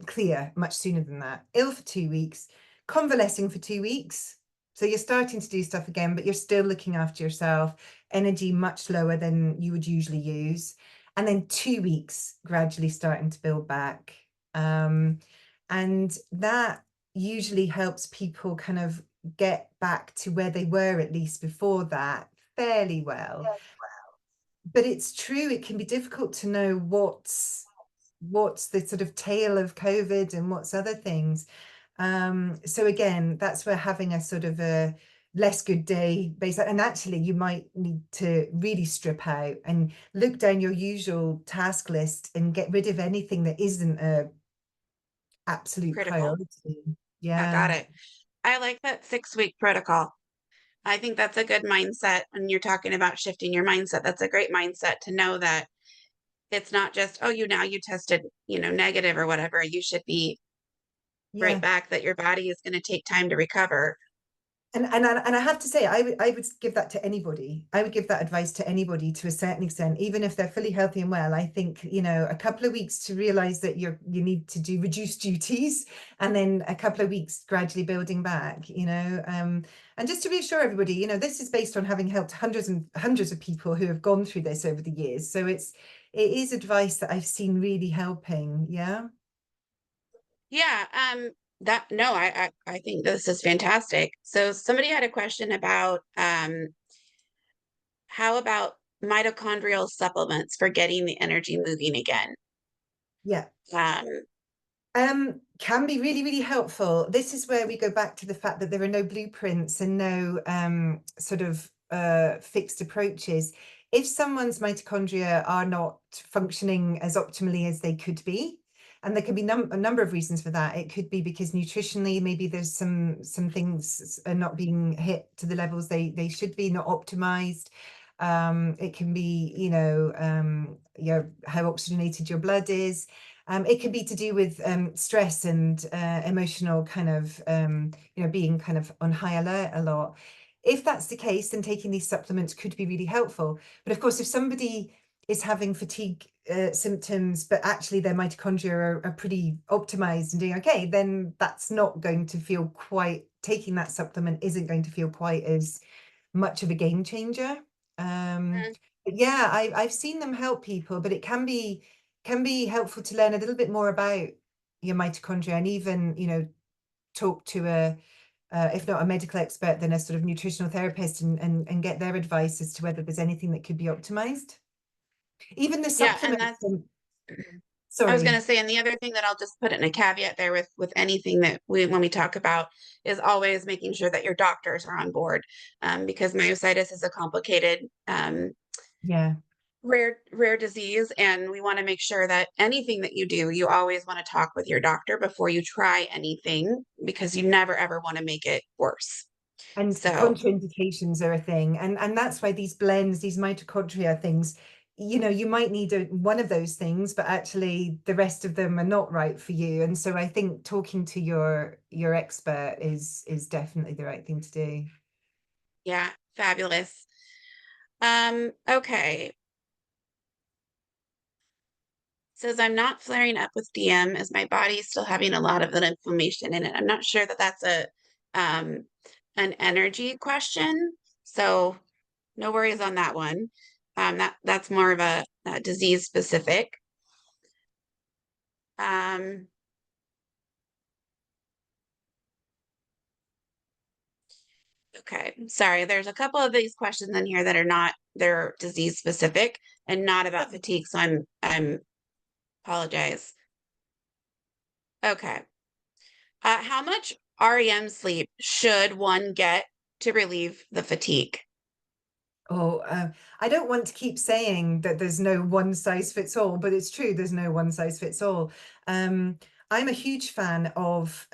clear much sooner than that. Ill for 2 weeks, convalescing for 2 weeks. So you're starting to do stuff again, but you're still looking after yourself, energy much lower than you would usually use. And then 2 weeks gradually starting to build back. And that usually helps people kind of get back to where they were at least before that fairly well. But it's true, it can be difficult to know what's the sort of tail of COVID and what's other things. So again, that's where having a sort of a less good day based, and actually you might need to really strip out and look down your usual task list and get rid of anything that isn't a absolute Critical. priority. I Yeah. got it. I like that 6-week protocol. I think that's a good mindset when you're talking about shifting your mindset. That's a great mindset to know that it's not just, oh, you now you tested, negative or whatever. You should be right Yeah. back that your body is going to take time to recover. And I have to say, I would give that to anybody. I would give that advice to anybody to a certain extent, even if they're fully healthy and well. I think, a couple of weeks to realize that you need to do reduced duties, and then a couple of weeks gradually building back, and just to reassure everybody, this is based on having helped hundreds and hundreds of people who have gone through this over the years. So it is advice that I've seen really helping. Yeah. Yeah, that no, I think this is fantastic. So somebody had a question about how about mitochondrial supplements for getting the energy moving again? Yeah. Um, Can be really, really helpful. This is where we go back to the fact that there are no blueprints and no sort of fixed approaches. If someone's mitochondria are not functioning as optimally as they could be, And there can be a number of reasons for that. It could be because nutritionally, maybe there's some things are not being hit to the levels they should be, not optimized. It can be, how oxygenated your blood is. It could be to do with stress and emotional kind of, being kind of on high alert a lot. If that's the case, then taking these supplements could be really helpful. But of course, if somebody is having fatigue symptoms, but actually their mitochondria are pretty optimized and doing okay, then that's not going to feel quite, taking that supplement isn't going to feel quite as much of a game changer. Mm. But yeah, I've seen them help people, but it can be helpful to learn a little bit more about your mitochondria, and even, talk to a if not a medical expert, then a sort of nutritional therapist, and get their advice as to whether there's anything that could be optimized. Even the Yeah, and supplements. that's I was going Sorry. to say, and the other thing that I'll just put in a caveat there with anything that when we talk about is always making sure that your doctors are on board, because myositis is a complicated Yeah. rare disease, and we want to make sure that anything that you do, you always want to talk with your doctor before you try anything, because you never ever want to make it worse. And So contraindications are a thing. And that's why these blends, these mitochondria things, you might need one of those things, but actually the rest of them are not right for you. And so I think talking to your expert is definitely the right thing to do. yeah, fabulous. Okay. Says I'm not flaring up with DM as my body is still having a lot of that inflammation in it. I'm not sure that that's a um an energy question, so no worries on that one. That's more of a disease specific. Um, okay, sorry. There's a couple of these questions in here that are not, they're disease specific and not about fatigue. So I'm apologize. Okay. How much REM sleep should one get to relieve the fatigue? Oh, I don't want to keep saying that there's no one size fits all, but it's true, there's no one size fits all. Um, I'm a huge fan of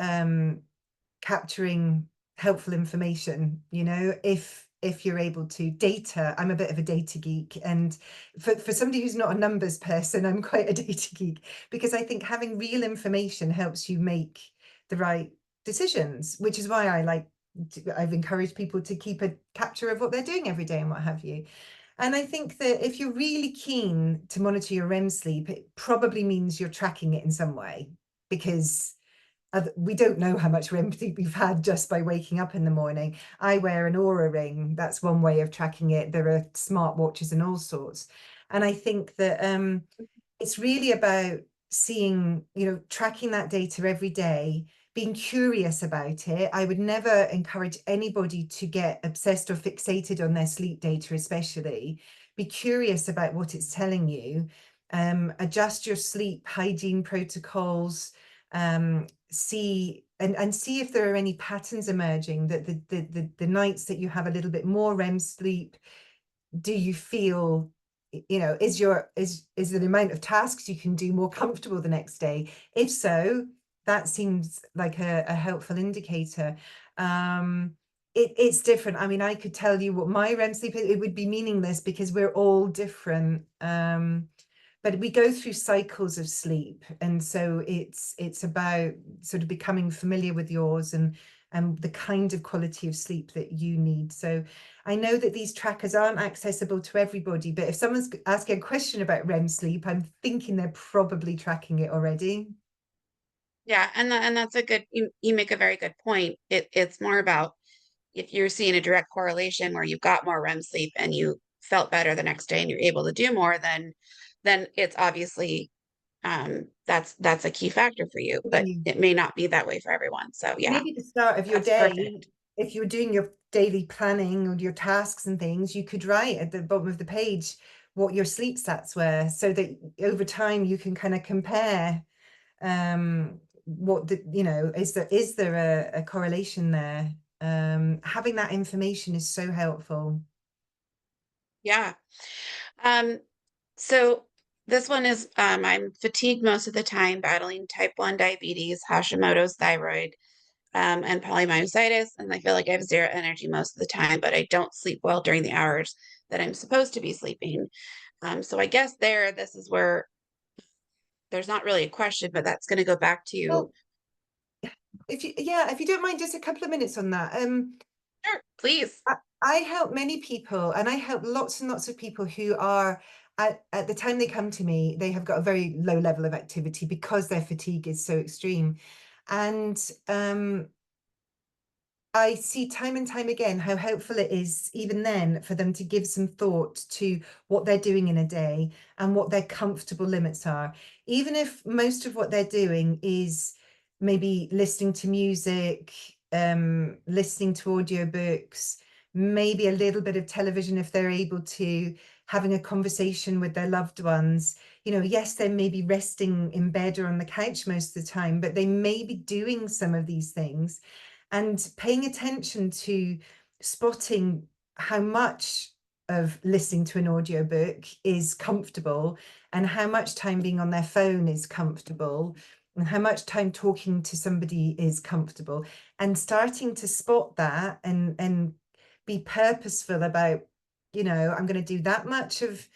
capturing helpful information, if you're able to. Data, I'm a bit of a data geek, and for somebody who's not a numbers person, I'm quite a data geek, because I think having real information helps you make the right decisions, which is why I've encouraged people to keep a capture of what they're doing every day and what have you. And I think that if you're really keen to monitor your REM sleep, it probably means you're tracking it in some way, because we don't know how much REM sleep we've had just by waking up in the morning. I wear an Aura ring. That's one way of tracking it. There are smart watches and all sorts. And I think that it's really about seeing, tracking that data every day, being curious about it. I would never encourage anybody to get obsessed or fixated on their sleep data, especially. Be curious about what it's telling you. Adjust your sleep hygiene protocols. See and see if there are any patterns emerging, that the nights that you have a little bit more REM sleep, do you feel, is the amount of tasks you can do more comfortable the next day? If so, that seems like a helpful indicator. It's different. I mean, I could tell you what my REM sleep is, it would be meaningless because we're all different. But we go through cycles of sleep, and so it's about sort of becoming familiar with yours, and the kind of quality of sleep that you need. So I know that these trackers aren't accessible to everybody, but if someone's asking a question about REM sleep, I'm thinking they're probably tracking it already. Yeah, and that's a good, you make a very good point. It's more about if you're seeing a direct correlation where you've got more REM sleep and you felt better the next day and you're able to do more, then it's obviously that's a key factor for you, but Maybe it may not be that way for everyone. So yeah, maybe the start of your that's day, perfect. if you're doing your daily planning or your tasks and things, you could write at the bottom of the page what your sleep stats were, so that over time you can kind of compare what is there a correlation there. Having that information is so helpful. Yeah. Um, so This one is, I'm fatigued most of the time, battling type 1 diabetes, Hashimoto's thyroid, and polymyositis, and I feel like I have zero energy most of the time, but I don't sleep well during the hours that I'm supposed to be sleeping. So I guess this is where there's not really a question, but that's going to go back to. Well, if you don't mind, just a couple of minutes on that. Sure, please. I help many people, and I help lots and lots of people who are at the time they come to me, they have got a very low level of activity because their fatigue is so extreme. And I see time and time again how helpful it is, even then, for them to give some thought to what they're doing in a day and what their comfortable limits are. Even if most of what they're doing is maybe listening to music, listening to audiobooks, maybe a little bit of television if they're able to, having a conversation with their loved ones. You know, yes, they may be resting in bed or on the couch most of the time, but they may be doing some of these things and paying attention to spotting how much of listening to an audiobook is comfortable and how much time being on their phone is comfortable and how much time talking to somebody is comfortable, and starting to spot that and be purposeful about, I'm going to do that much of,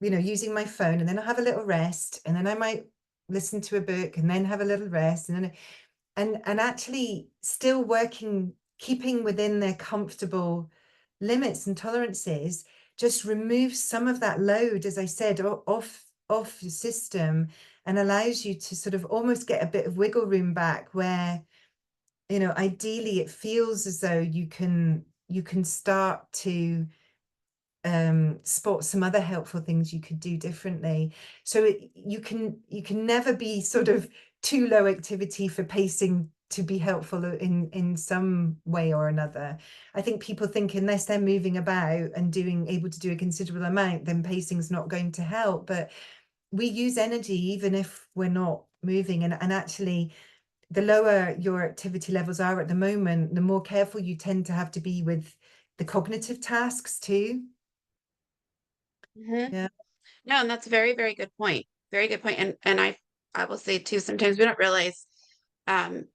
using my phone, and then I'll have a little rest, and then I might listen to a book and then have a little rest, and then and actually still working, keeping within their comfortable limits and tolerances, just remove some of that load, as I said, off the system, and allows you to sort of almost get a bit of wiggle room back where, ideally it feels as though you can start to spot some other helpful things you could do differently. So you can never be sort of too low activity for pacing to be helpful in some way or another. I think people think unless they're moving about and able to do a considerable amount, then pacing's not going to help. But we use energy even if we're not moving. And actually, the lower your activity levels are at the moment, the more careful you tend to have to be with the cognitive tasks too. Mhm. Yeah. No, and that's a very, very good point. Very good point. And I will say too, sometimes we don't realize, um,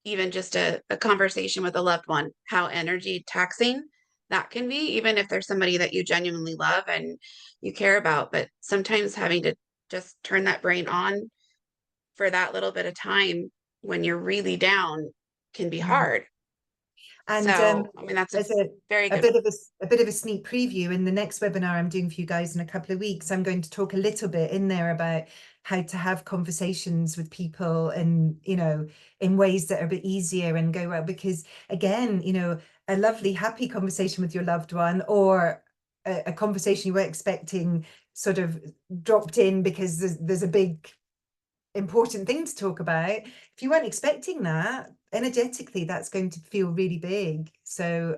even just a conversation with a loved one, how energy taxing that can be, even if there's somebody that you genuinely love and you care about. But sometimes having to just turn that brain on for that little bit of time when you're really down can be Mm. hard. And So, I mean, that's a as a very a good. bit of a bit of a sneak preview, in the next webinar I'm doing for you guys in a couple of weeks, I'm going to talk a little bit in there about how to have conversations with people, and in ways that are a bit easier and go well, because again, a lovely happy conversation with your loved one, or a conversation you weren't expecting, sort of dropped in because there's a big important thing to talk about. If you weren't expecting that, energetically, that's going to feel really big. So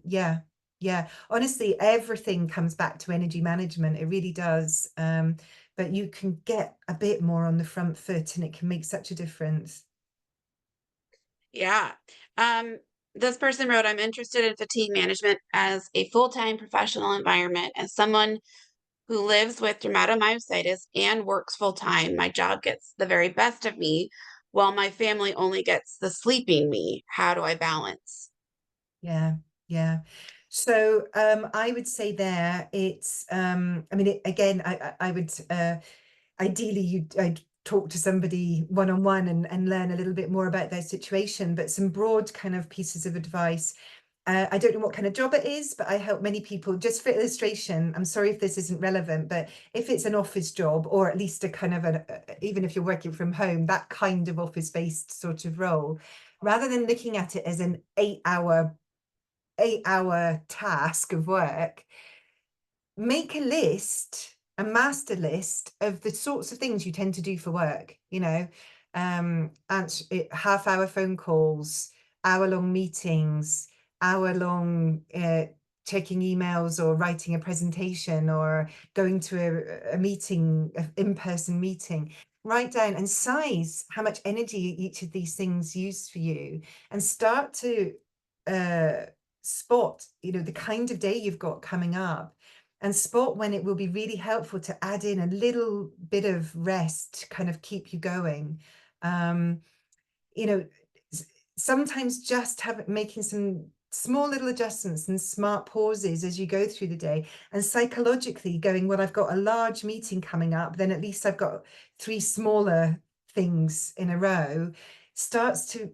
yeah, honestly, everything comes back to energy management. It really does. But you can get a bit more on the front foot, and it can make such a difference. Yeah. Um, this person wrote, I'm interested in fatigue management as a full-time professional environment. As someone who lives with dermatomyositis and works full-time, my job gets the very best of me, while my family only gets the sleeping me. How do I balance? Yeah, yeah. So I would say there it's I mean, again, I would ideally I'd talk to somebody one-on-one and learn a little bit more about their situation, but some broad kind of pieces of advice. I don't know what kind of job it is, but I help many people. Just for illustration, I'm sorry if this isn't relevant, but if it's an office job, or at least a kind of even if you're working from home, that kind of office-based sort of role, rather than looking at it as an 8-hour task of work, make a list, a master list of the sorts of things you tend to do for work, answer half-hour phone calls, hour-long meetings, hour-long checking emails, or writing a presentation, or going to a meeting, an in-person meeting. Write down and size how much energy each of these things use for you, and start to spot, the kind of day you've got coming up, and spot when it will be really helpful to add in a little bit of rest to kind of keep you going. Um, you know, sometimes just making some small little adjustments and smart pauses as you go through the day, and psychologically going, well, I've got a large meeting coming up, then at least I've got 3 smaller things in a row, starts to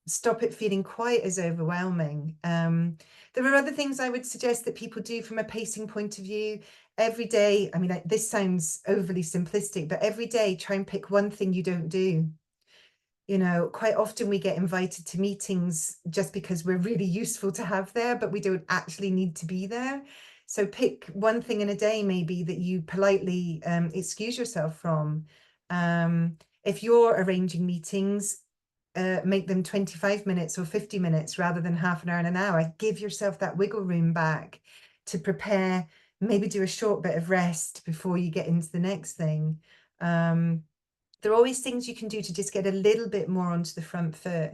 stop it feeling quite as overwhelming. There are other things I would suggest that people do from a pacing point of view. Every day, I mean, this sounds overly simplistic, but every day try and pick one thing you don't do. You know, quite often we get invited to meetings just because we're really useful to have there, but we don't actually need to be there. So pick one thing in a day, maybe, that you politely excuse yourself from. If you're arranging meetings, make them 25 minutes or 50 minutes rather than half an hour and an hour. Give yourself that wiggle room back to prepare, maybe do a short bit of rest before you get into the next thing. There are always things you can do to just get a little bit more onto the front foot.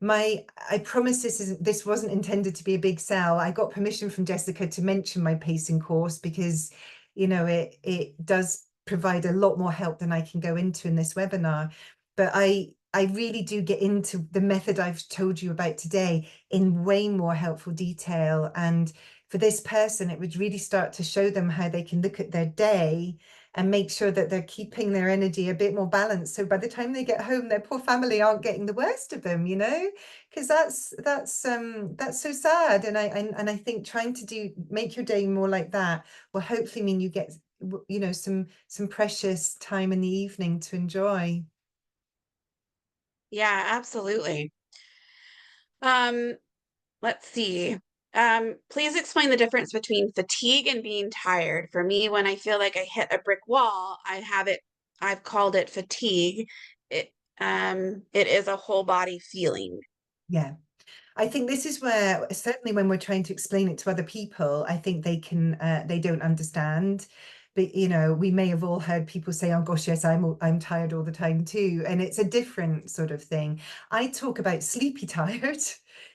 I promise this wasn't intended to be a big sell. I got permission from Jessica to mention my pacing course because, you know, it does provide a lot more help than I can go into in this webinar. But I really do get into the method I've told you about today in way more helpful detail. And for this person, it would really start to show them how they can look at their day and make sure that they're keeping their energy a bit more balanced. So by the time they get home, their poor family aren't getting the worst of them, you know, because that's so sad. And I think trying to make your day more like that will hopefully mean you get, you know, some precious time in the evening to enjoy. Yeah, absolutely. Um, let's see. Please explain the difference between fatigue and being tired. For me, when I feel like I hit a brick wall, I've called it fatigue. It, it is a whole body feeling. Yeah. I think this is where, certainly when we're trying to explain it to other people, I think they don't understand. But you know, we may have all heard people say, "Oh gosh, yes, I'm tired all the time too," and it's a different sort of thing. I talk about sleepy tired.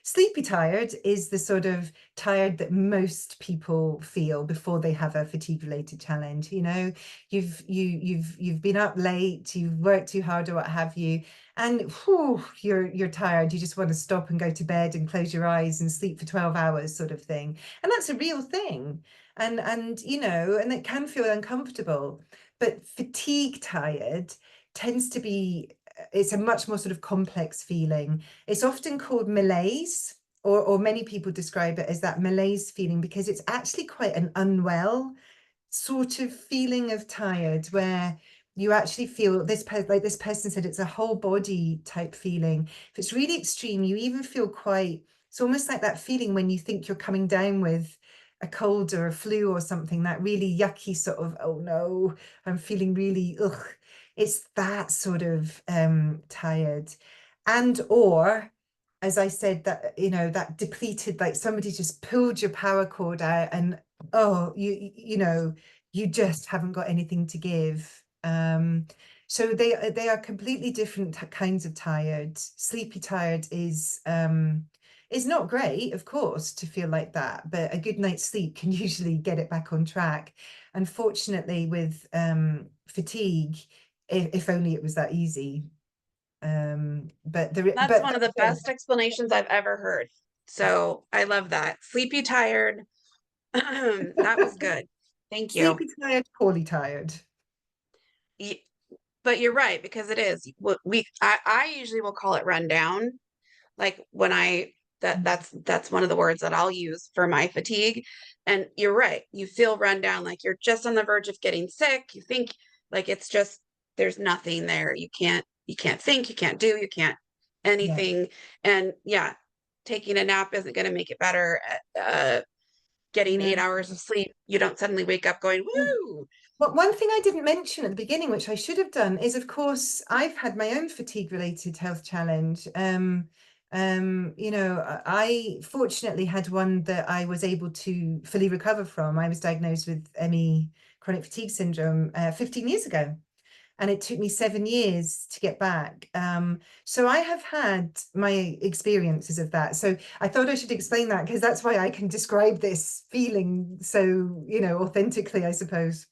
Sleepy tired is the sort of tired that most people feel before they have a fatigue-related challenge. You know, you've been up late, you've worked too hard, or what have you, and whew, you're tired. You just want to stop and go to bed and close your eyes and sleep for 12 hours, sort of thing. And that's a real thing. And you know, and it can feel uncomfortable. But fatigue tired tends to be, it's a much more sort of complex feeling. It's often called malaise, or many people describe it as that malaise feeling, because it's actually quite an unwell sort of feeling of tired, where you actually feel like this person said, it's a whole body type feeling. If it's really extreme, you even feel quite, it's almost like that feeling when you think you're coming down with a cold or a flu or something, that really yucky sort of, oh no, I'm feeling really ugh. It's that sort of tired. And or, as I said, that, you know, that depleted, like somebody just pulled your power cord out, and oh, you know, you just haven't got anything to give. So they are completely different kinds of tired. Sleepy tired is not great, of course, to feel like that, but a good night's sleep can usually get it back on track. Unfortunately, with fatigue, if only it was that easy. That's one of the best explanations I've ever heard. So I love that. Sleepy tired. That was good. Thank you. Sleepy tired, poorly tired. But you're right, because it is. I usually will call it rundown. Like when I that's one of the words that I'll use for my fatigue. And you're right. You feel run down, like you're just on the verge of getting sick. You think like it's just there's nothing there. You can't think, you can't do, you can't Yeah. anything. And yeah, taking a nap isn't going to make it better. Getting No. 8 hours of sleep, you don't suddenly wake up going, woo. Well, one thing I didn't mention at the beginning, which I should have done, is of course I've had my own fatigue-related health challenge. You know, I fortunately had one that I was able to fully recover from. I was diagnosed with ME, chronic fatigue syndrome, 15 years ago. and it took me 7 years to get back. So I have had my experiences of that. So I thought I should explain that because that's why I can describe this feeling so, authentically, I suppose.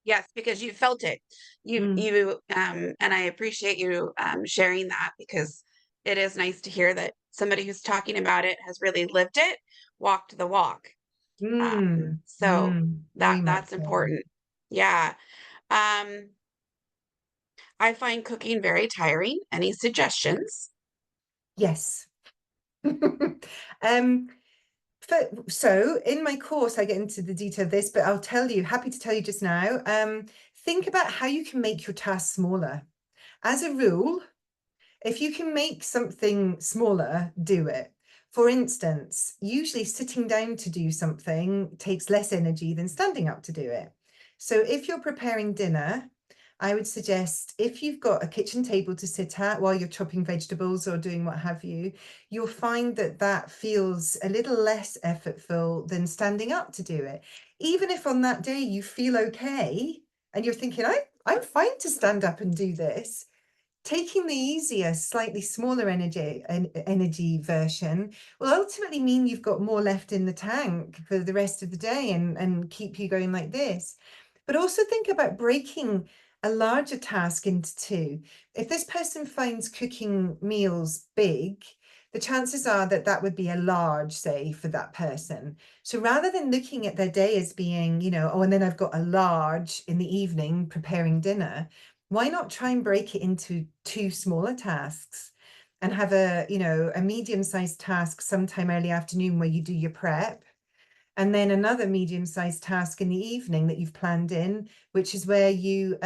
Yes, because you felt it. Mm. And I appreciate you sharing that, because it is nice to hear that somebody who's talking about it has really lived it, walked the walk. Mm. So Very much that's so. important. Yeah. Um, I find cooking very tiring. Any suggestions? Yes. um, so in my course, I get into the detail of this, but I'll tell you, happy to tell you just now. Think about how you can make your tasks smaller. As a rule, if you can make something smaller, do it. For instance, usually sitting down to do something takes less energy than standing up to do it. So if you're preparing dinner, I would suggest if you've got a kitchen table to sit at while you're chopping vegetables or doing what have you, you'll find that that feels a little less effortful than standing up to do it. Even if on that day you feel okay and you're thinking, I'm fine to stand up and do this, taking the easier, slightly smaller energy version will ultimately mean you've got more left in the tank for the rest of the day and keep you going like this. But also think about breaking a larger task into two. If this person finds cooking meals big, the chances are that that would be a large, say, for that person. So rather than looking at their day as being, oh, and then I've got a large in the evening preparing dinner, why not try and break it into two smaller tasks and have a medium-sized task sometime early afternoon where you do your prep, and then another medium-sized task in the evening that you've planned in, which is where you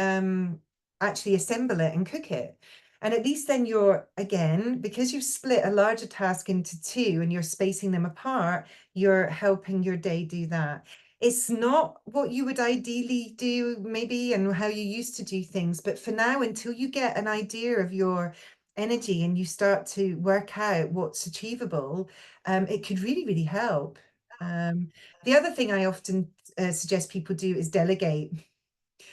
actually assemble it and cook it. And at least then you're, again, because you've split a larger task into two and you're spacing them apart, you're helping your day do that. It's not what you would ideally do, maybe, and how you used to do things. But for now, until you get an idea of your energy and you start to work out what's achievable, it could really, really help. Um, the other thing I often suggest people do is delegate.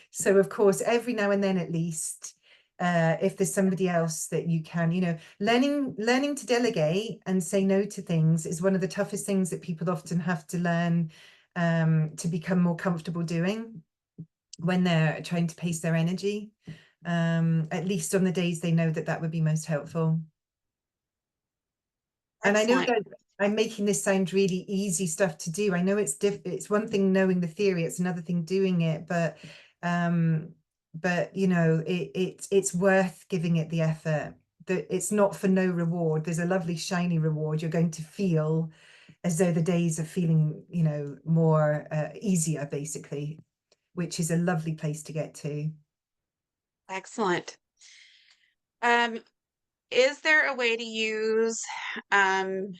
So, of course, every now and then, at least, if there's somebody else that you can, learning to delegate and say no to things is one of the toughest things that people often have to learn to become more comfortable doing when they're trying to pace their energy. At least on the days they know that that would be most helpful. And I know Excellent. that I'm making this sound really easy stuff to do. I know it's one thing knowing the theory, it's another thing doing it, um, but it's worth giving it the effort. That it's not for no reward. There's a lovely shiny reward. You're going to feel as though the days are feeling, more easier, basically, which is a lovely place to get to. Excellent. Um, is there a way to use um,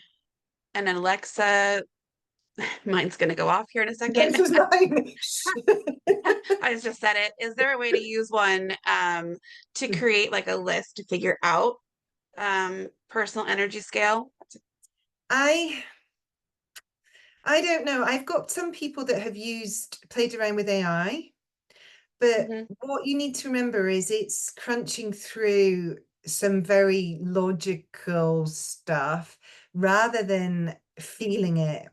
an Alexa? Mine's going to go off here in a second. This was mine. I just said it. Is there a way to use one to create like a list to figure out personal energy scale? I I don't know. I've got some people that have played around with AI, but Mhm. what you need to remember is it's crunching through some very logical stuff rather than feeling it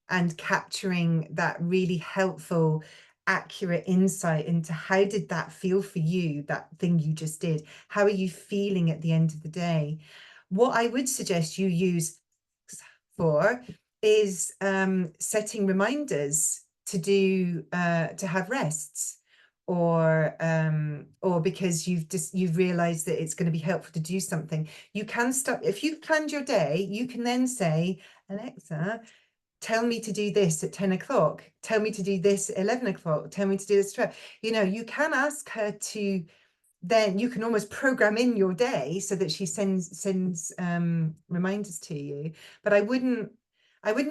and capturing that really helpful, accurate insight into how did that feel for you, that thing you just did? How are you feeling at the end of the day? What I would suggest you use for is setting reminders to have rests, or because you've realized that it's going to be helpful to do something. You can start, if you've planned your day, you can then say, Alexa, tell me to do this at 10 o'clock, tell me to do this at 11 o'clock, tell me to do this at 12. You can ask her to, then you can almost program in your day so that she sends reminders to you. But I wouldn't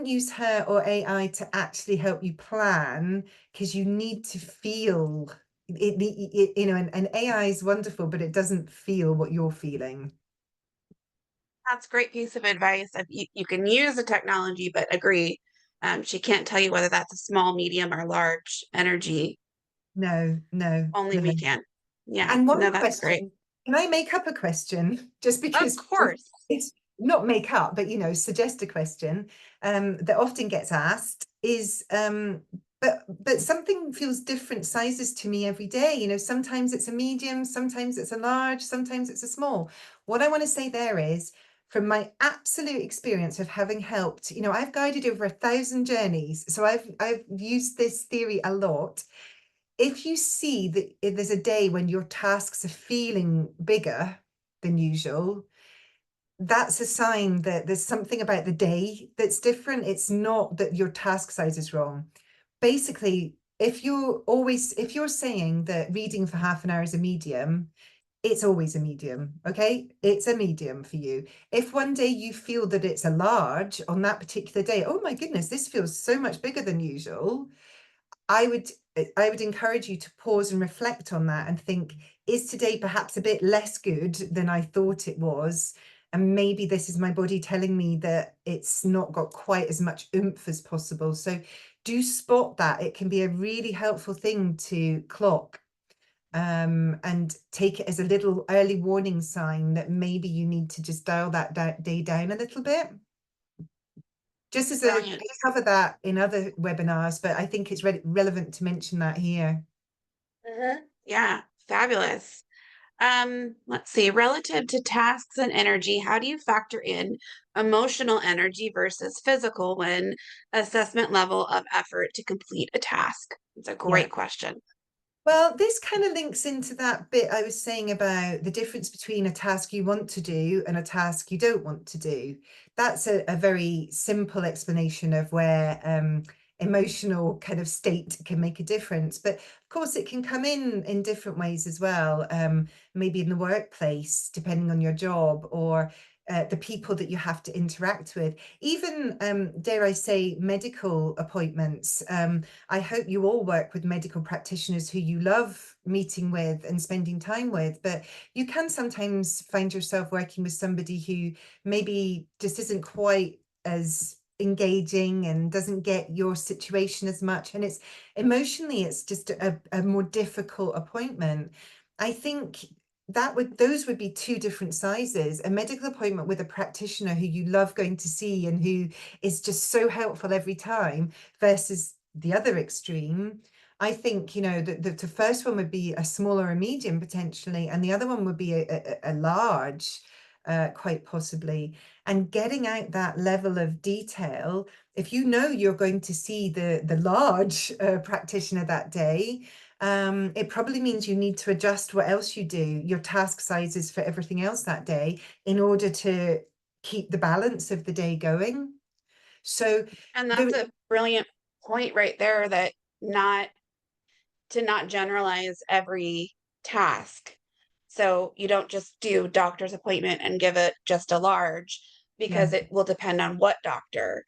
use her or AI to actually help you plan, because you need to feel it, and AI is wonderful, but it doesn't feel what you're feeling. That's a great piece of advice. You can use the technology, but agree, she can't tell you whether that's a small, medium, or large energy. No, no, Only no. we can. Yeah. And one No, that's great. question, can I make up a question? Just Of because course. it's not make up, but suggest a question that often gets asked is but something feels different sizes to me every day. Sometimes it's a medium, sometimes it's a large, sometimes it's a small. What I want to say there is, from my absolute experience of having helped, I've guided over 1,000 journeys, so I've used this theory a lot. If you see that there's a day when your tasks are feeling bigger than usual, that's a sign that there's something about the day that's different. It's not that your task size is wrong. Basically, if you're saying that reading for half an hour is a medium, it's always a medium, okay? It's a medium for you. If one day you feel that it's a large on that particular day, oh my goodness, this feels so much bigger than usual, I would encourage you to pause and reflect on that and think, is today perhaps a bit less good than I thought it was? And maybe this is my body telling me that it's not got quite as much oomph as possible. So do spot that. It can be a really helpful thing to clock, and take it as a little early warning sign that maybe you need to just dial that day down a little bit. Just as I Brilliant. cover that in other webinars, but I think it's relevant to mention that here. Yeah, fabulous. Let's see, relative to tasks and energy, how do you factor in emotional energy versus physical when assessment level of effort to complete a task? It's a Yeah. great question. Well, this kind of links into that bit I was saying about the difference between a task you want to do and a task you don't want to do. That's a very simple explanation of where emotional kind of state can make a difference. But of course, it can come in different ways as well. Maybe in the workplace, depending on your job, or the people that you have to interact with. Even, dare I say, medical appointments. I hope you all work with medical practitioners who you love meeting with and spending time with, but you can sometimes find yourself working with somebody who maybe just isn't quite as engaging and doesn't get your situation as much. And it's emotionally, it's just a more difficult appointment. I think those would be two different sizes. A medical appointment with a practitioner who you love going to see and who is just so helpful every time, versus the other extreme. I think, the first one would be a small or a medium potentially, and the other one would be a large, quite possibly. And getting out that level of detail, if you know you're going to see the large practitioner that day, it probably means you need to adjust what else you do, your task sizes for everything else that day, in order to keep the balance of the day going. So And there, that's a brilliant point right there, that not to not generalize every task. So you don't just do doctor's appointment and give it just a large, yeah. because it will depend on what doctor.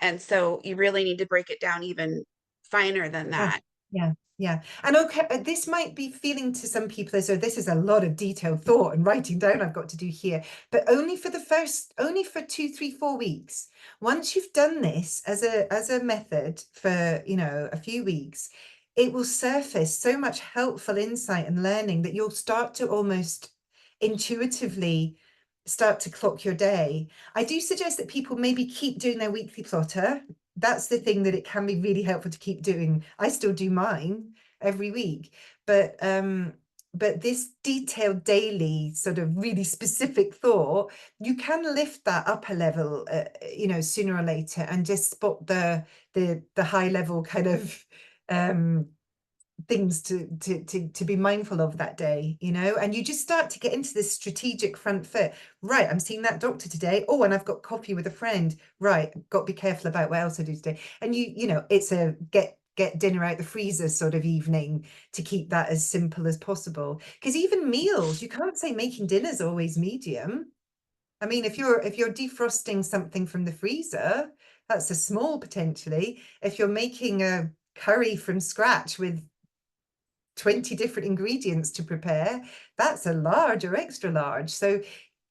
And so you really need to break it down even finer than Yeah, that. yeah, yeah. And okay, this might be feeling to some people as though this is a lot of detailed thought and writing down I've got to do here, but only for 2, 3, 4 weeks. Once you've done this as a method for, a few weeks, it will surface so much helpful insight and learning that you'll start to almost intuitively start to clock your day. I do suggest that people maybe keep doing their weekly plotter. That's the thing that it can be really helpful to keep doing. I still do mine every week, but this detailed daily sort of really specific thought, you can lift that up a level, sooner or later, and just spot the high level kind of things to be mindful of that day, and you just start to get into this strategic front foot. Right, I'm seeing that doctor today. Oh, and I've got coffee with a friend. Right, got to be careful about what else I do today. And it's a get dinner out the freezer sort of evening, to keep that as simple as possible. Because even meals, you can't say making dinner's always medium. I mean, if you're defrosting something from the freezer, that's a small potentially. If you're making a curry from scratch with 20 different ingredients to prepare, that's a large or extra large. So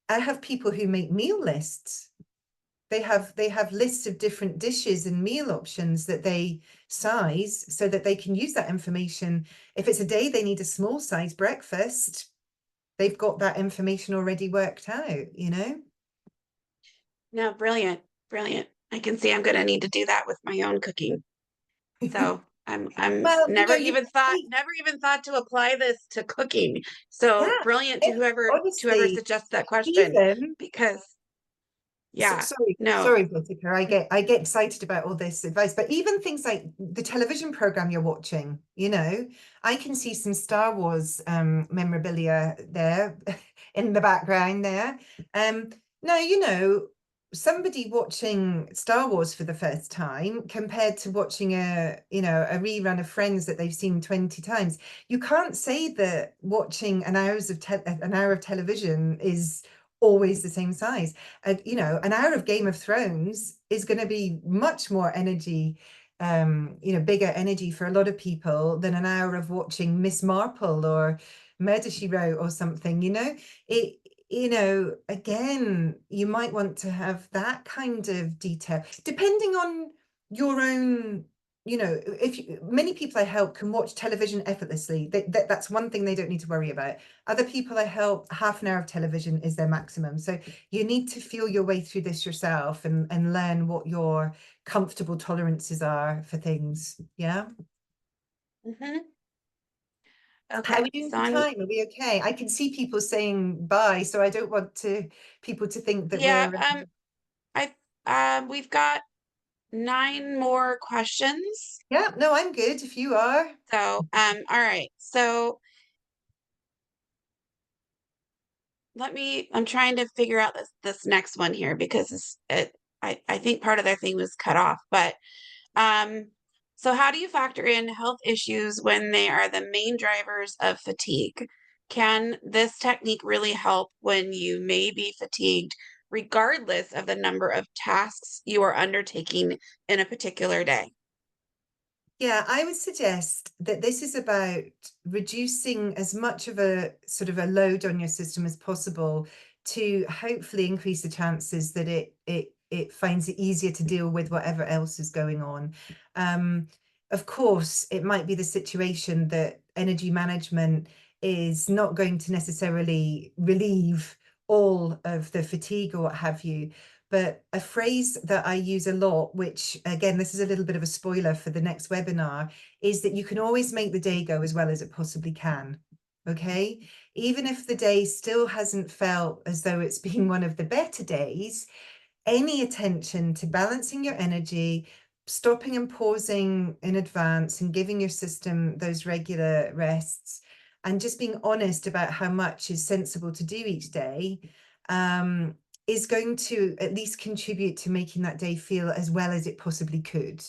I have people who make meal lists. they have lists of different dishes and meal options that they size so that they can use that information. If it's a day they need a small size breakfast, they've got that information already worked out, you know? No, brilliant, brilliant. I can see I'm going to need to do that with my own cooking. So I'm Well, you can see, never even thought to apply this to cooking. So yeah, brilliant to whoever honestly, suggests that question, even because so, yeah, no. sorry, Jessica. I get excited about all this advice, but even things like the television program you're watching, I can see some Star Wars memorabilia there in the background there. Um, Now, somebody watching Star Wars for the first time compared to watching a rerun of Friends that they've seen 20 times, you can't say that watching an hour of television is always the same size. An hour of Game of Thrones is going to be much more energy, bigger energy for a lot of people than an hour of watching Miss Marple or Murder She Wrote or something. Again, you might want to have that kind of detail, depending on your own. Many people I help can watch television effortlessly. That's one thing they don't need to worry about. Other people I help, half an hour of television is their maximum. So you need to feel your way through this yourself and learn what your comfortable tolerances are for things. Yeah. Hmm. How are Okay, we doing so for I'm time? Are we okay? I can see people saying bye, so I don't want people to think that yeah, we're I we've got 9 more questions. yeah, no, I'm good if you are. So all right. So I'm trying to figure out this next one here because I think part of their thing was cut off, but um so how do you factor in health issues when they are the main drivers of fatigue? Can this technique really help when you may be fatigued regardless of the number of tasks you are undertaking in a particular day? Yeah, I would suggest that this is about reducing as much of a sort of a load on your system as possible to hopefully increase the chances that it finds it easier to deal with whatever else is going on. Um, of course, it might be the situation that energy management is not going to necessarily relieve all of the fatigue or what have you. But a phrase that I use a lot, which again, this is a little bit of a spoiler for the next webinar, is that you can always make the day go as well as it possibly can. Okay. Even if the day still hasn't felt as though it's been one of the better days, any attention to balancing your energy, stopping and pausing in advance and giving your system those regular rests, and just being honest about how much is sensible to do each day, um, is going to at least contribute to making that day feel as well as it possibly could.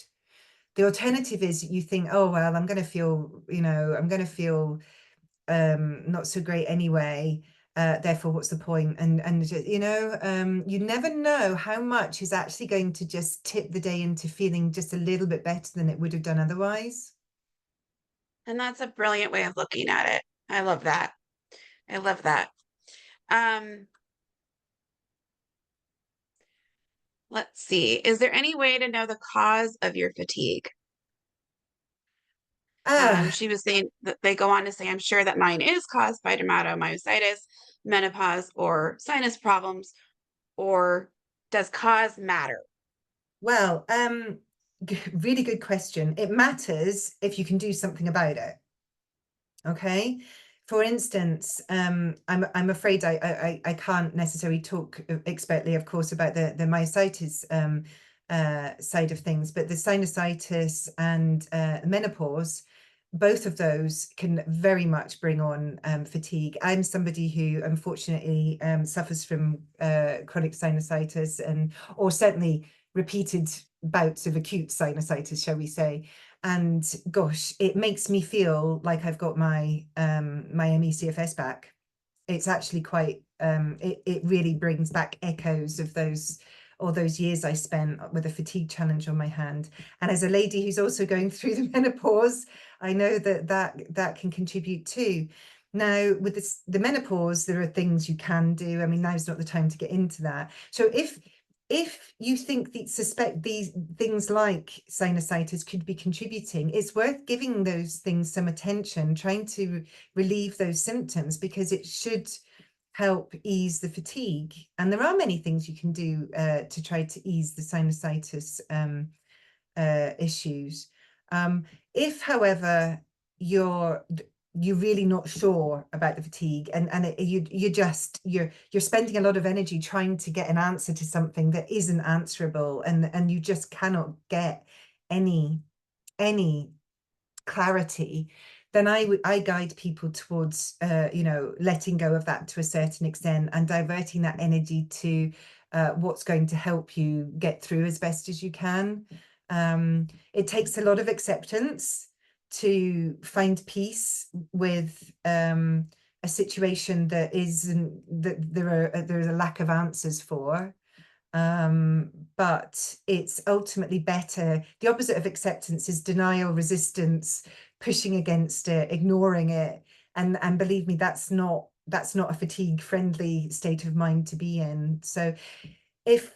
The alternative is you think, oh, well, I'm going to feel not so great anyway. Therefore, what's the point? And you never know how much is actually going to just tip the day into feeling just a little bit better than it would have done otherwise. And that's a brilliant way of looking at it. I love that. I love that. Um, let's see. Is there any way to know the cause of your fatigue? Ah, She was saying that they go on to say, I'm sure that mine is caused by dermatomyositis, menopause, or sinus problems, or does cause matter? well, really good question. It matters if you can do something about it. Okay. For instance, I'm afraid I can't necessarily talk expertly, of course, about the myositis side of things, but the sinusitis and menopause, both of those can very much bring on fatigue. I'm somebody who unfortunately suffers from chronic sinusitis or certainly repeated bouts of acute sinusitis, shall we say. And gosh, it makes me feel like I've got my ME/CFS back. It's actually quite it really brings back echoes of those years I spent with a fatigue challenge on my hand. And as a lady who's also going through the menopause, I know that can contribute too. Now, with the menopause, there are things you can do. I mean, now's not the time to get into that. So if you think that suspect these things like sinusitis could be contributing, it's worth giving those things some attention, trying to relieve those symptoms, because it should help ease the fatigue. And there are many things you can do to try to ease the sinusitis issues. If, however, you're you're really not sure about the fatigue, and you're spending a lot of energy trying to get an answer to something that isn't answerable, and you just cannot get any any clarity, then I guide people towards letting go of that to a certain extent and diverting that energy to what's going to help you get through as best as you can. It takes a lot of acceptance to find peace with a situation that isn't that there's a lack of answers for. But it's ultimately better. The opposite of acceptance is denial, resistance, pushing against it, ignoring it. And believe me, that's not a fatigue friendly state of mind to be in. So if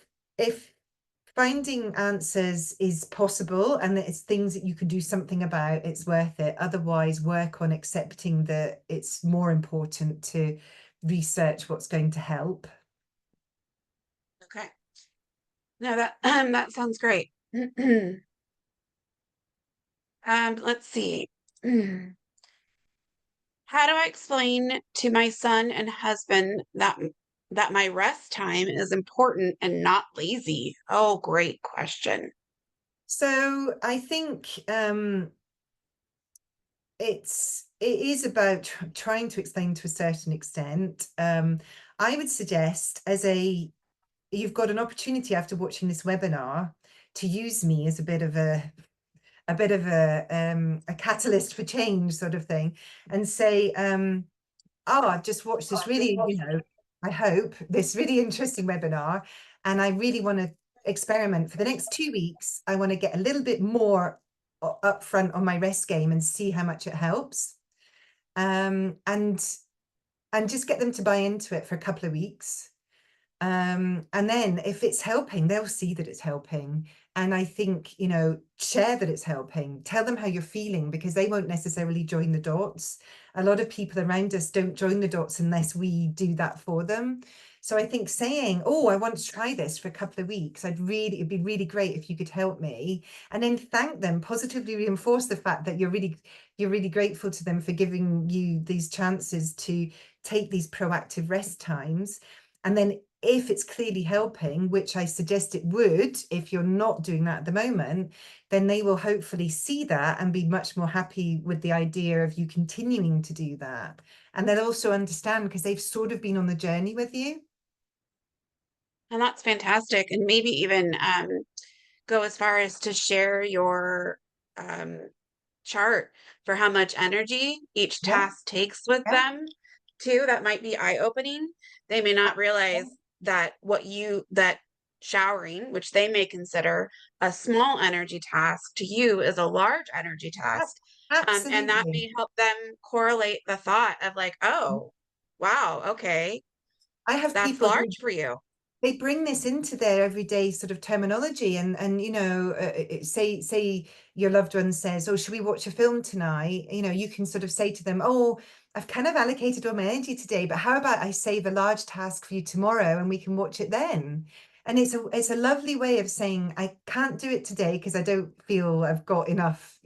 finding answers is possible and that it's things that you can do something about, it's worth it. Otherwise, work on accepting that it's more important to research what's going to help. Okay. No, that that sounds great. Let's see. How do I explain to my son and husband that my rest time is important and not lazy? Oh, great question. So I think it is about trying to explain to a certain extent. I would suggest, you've got an opportunity after watching this webinar to use me as a catalyst for change, sort of thing, and say, oh, I've just watched this really, I hope, this really interesting webinar, and I really want to experiment for the next 2 weeks. I want to get a little bit more upfront on my rest game and see how much it helps. And just get them to buy into it for a couple of weeks. And then if it's helping, they'll see that it's helping. And I think, share that it's helping. Tell them how you're feeling, because they won't necessarily join the dots. A lot of people around us don't join the dots unless we do that for them. So I think saying, oh, I want to try this for a couple of weeks. It'd be really great if you could help me. And then thank them, positively reinforce the fact that you're really grateful to them for giving you these chances to take these proactive rest times. And then if it's clearly helping, which I suggest it would, if you're not doing that at the moment, then they will hopefully see that and be much more happy with the idea of you continuing to do that. And they'll also understand because they've sort of been on the journey with you. And that's fantastic. And maybe even go as far as to share your um, chart for how much energy each Yeah, task takes with yeah, them too. That might be eye-opening. They may not yeah, realize that that showering, which they may consider a small energy task, to you is a large energy yeah, task. And that absolutely. may help them correlate the thought of like, oh, wow, okay, I have that's people who large for you. they bring this into their everyday sort of terminology, and say your loved one says, oh, should we watch a film tonight? You can sort of say to them, oh, I've kind of allocated all my energy today, but how about I save a large task for you tomorrow and we can watch it then? And it's a lovely way of saying, I can't do it today because I don't feel I've got enough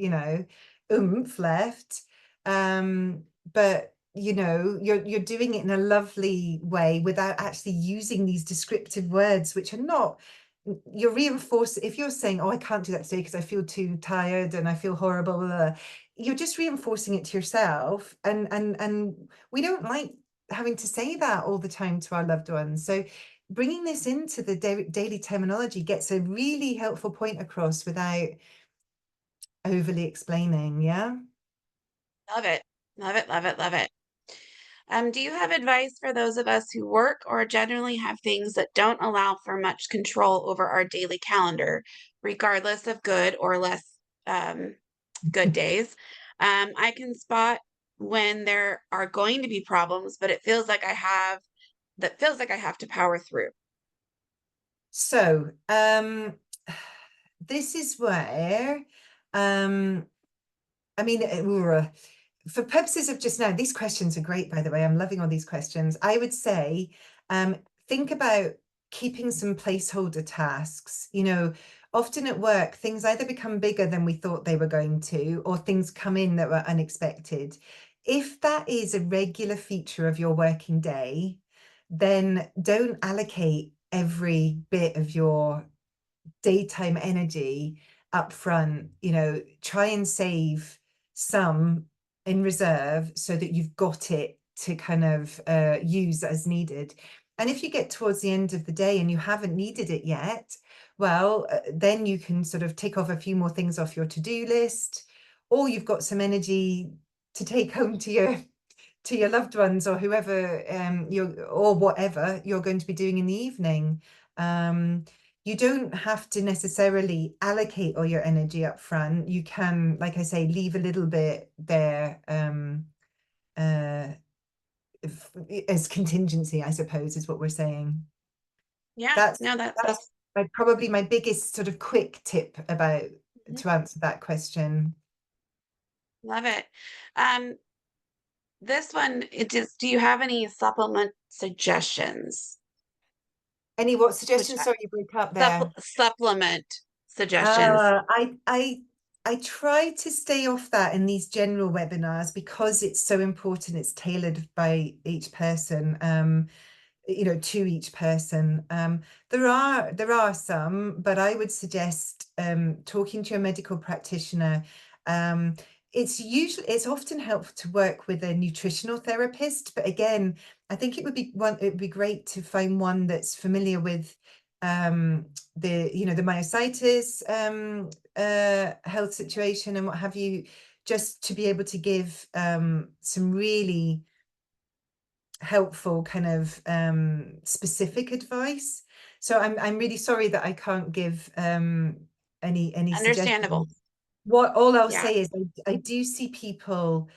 oomph left. But you're doing it in a lovely way without actually using these descriptive words, which are not, you're reinforcing. If you're saying, oh, I can't do that today because I feel too tired and I feel horrible, blah, blah, blah, you're just reinforcing it to yourself. And we don't like having to say that all the time to our loved ones. So bringing this into the daily terminology gets a really helpful point across without overly explaining. Yeah. Love it. Love it. Love it. Love it. Do you have advice for those of us who work or generally have things that don't allow for much control over our daily calendar, regardless of good or less um, good days? I can spot when there are going to be problems, but it feels like I have to power through. So, this is where, um, I mean, for purposes of just now, these questions are great, by the way. I'm loving all these questions. I would say, um, think about keeping some placeholder tasks. You know, often at work, things either become bigger than we thought they were going to, or things come in that were unexpected. If that is a regular feature of your working day, then don't allocate every bit of your daytime energy up front. You know, try and save some in reserve so that you've got it to kind of use as needed. And if you get towards the end of the day and you haven't needed it yet, well, then you can sort of tick off a few more things off your to-do list, or you've got some energy to take home to your loved ones, or whoever you're, or whatever you're going to be doing in the evening. Um, you don't have to necessarily allocate all your energy up front. You can, like I say, leave a little bit there uh, as contingency, I suppose, is what we're saying. Yeah, That's no, that's that's probably my biggest sort of quick tip about mhm, to answer that question. love it. Um, this one, it just, do you have any supplement suggestions? Any what Which suggestions? Sorry, you broke up there. supplement suggestions? Uh, I I I try to stay off that in these general webinars because it's so important. It's tailored by each person. You know, to each person. There are some, but I would suggest talking to a medical practitioner. Um, it's often helpful to work with a nutritional therapist, but again, I think it would be great to find one that's familiar with the myositis health situation and what have you, just to be able to give some really helpful kind of specific advice. So I'm really sorry that I can't give any Understandable. suggestions. What all I'll Yeah, say is I do see people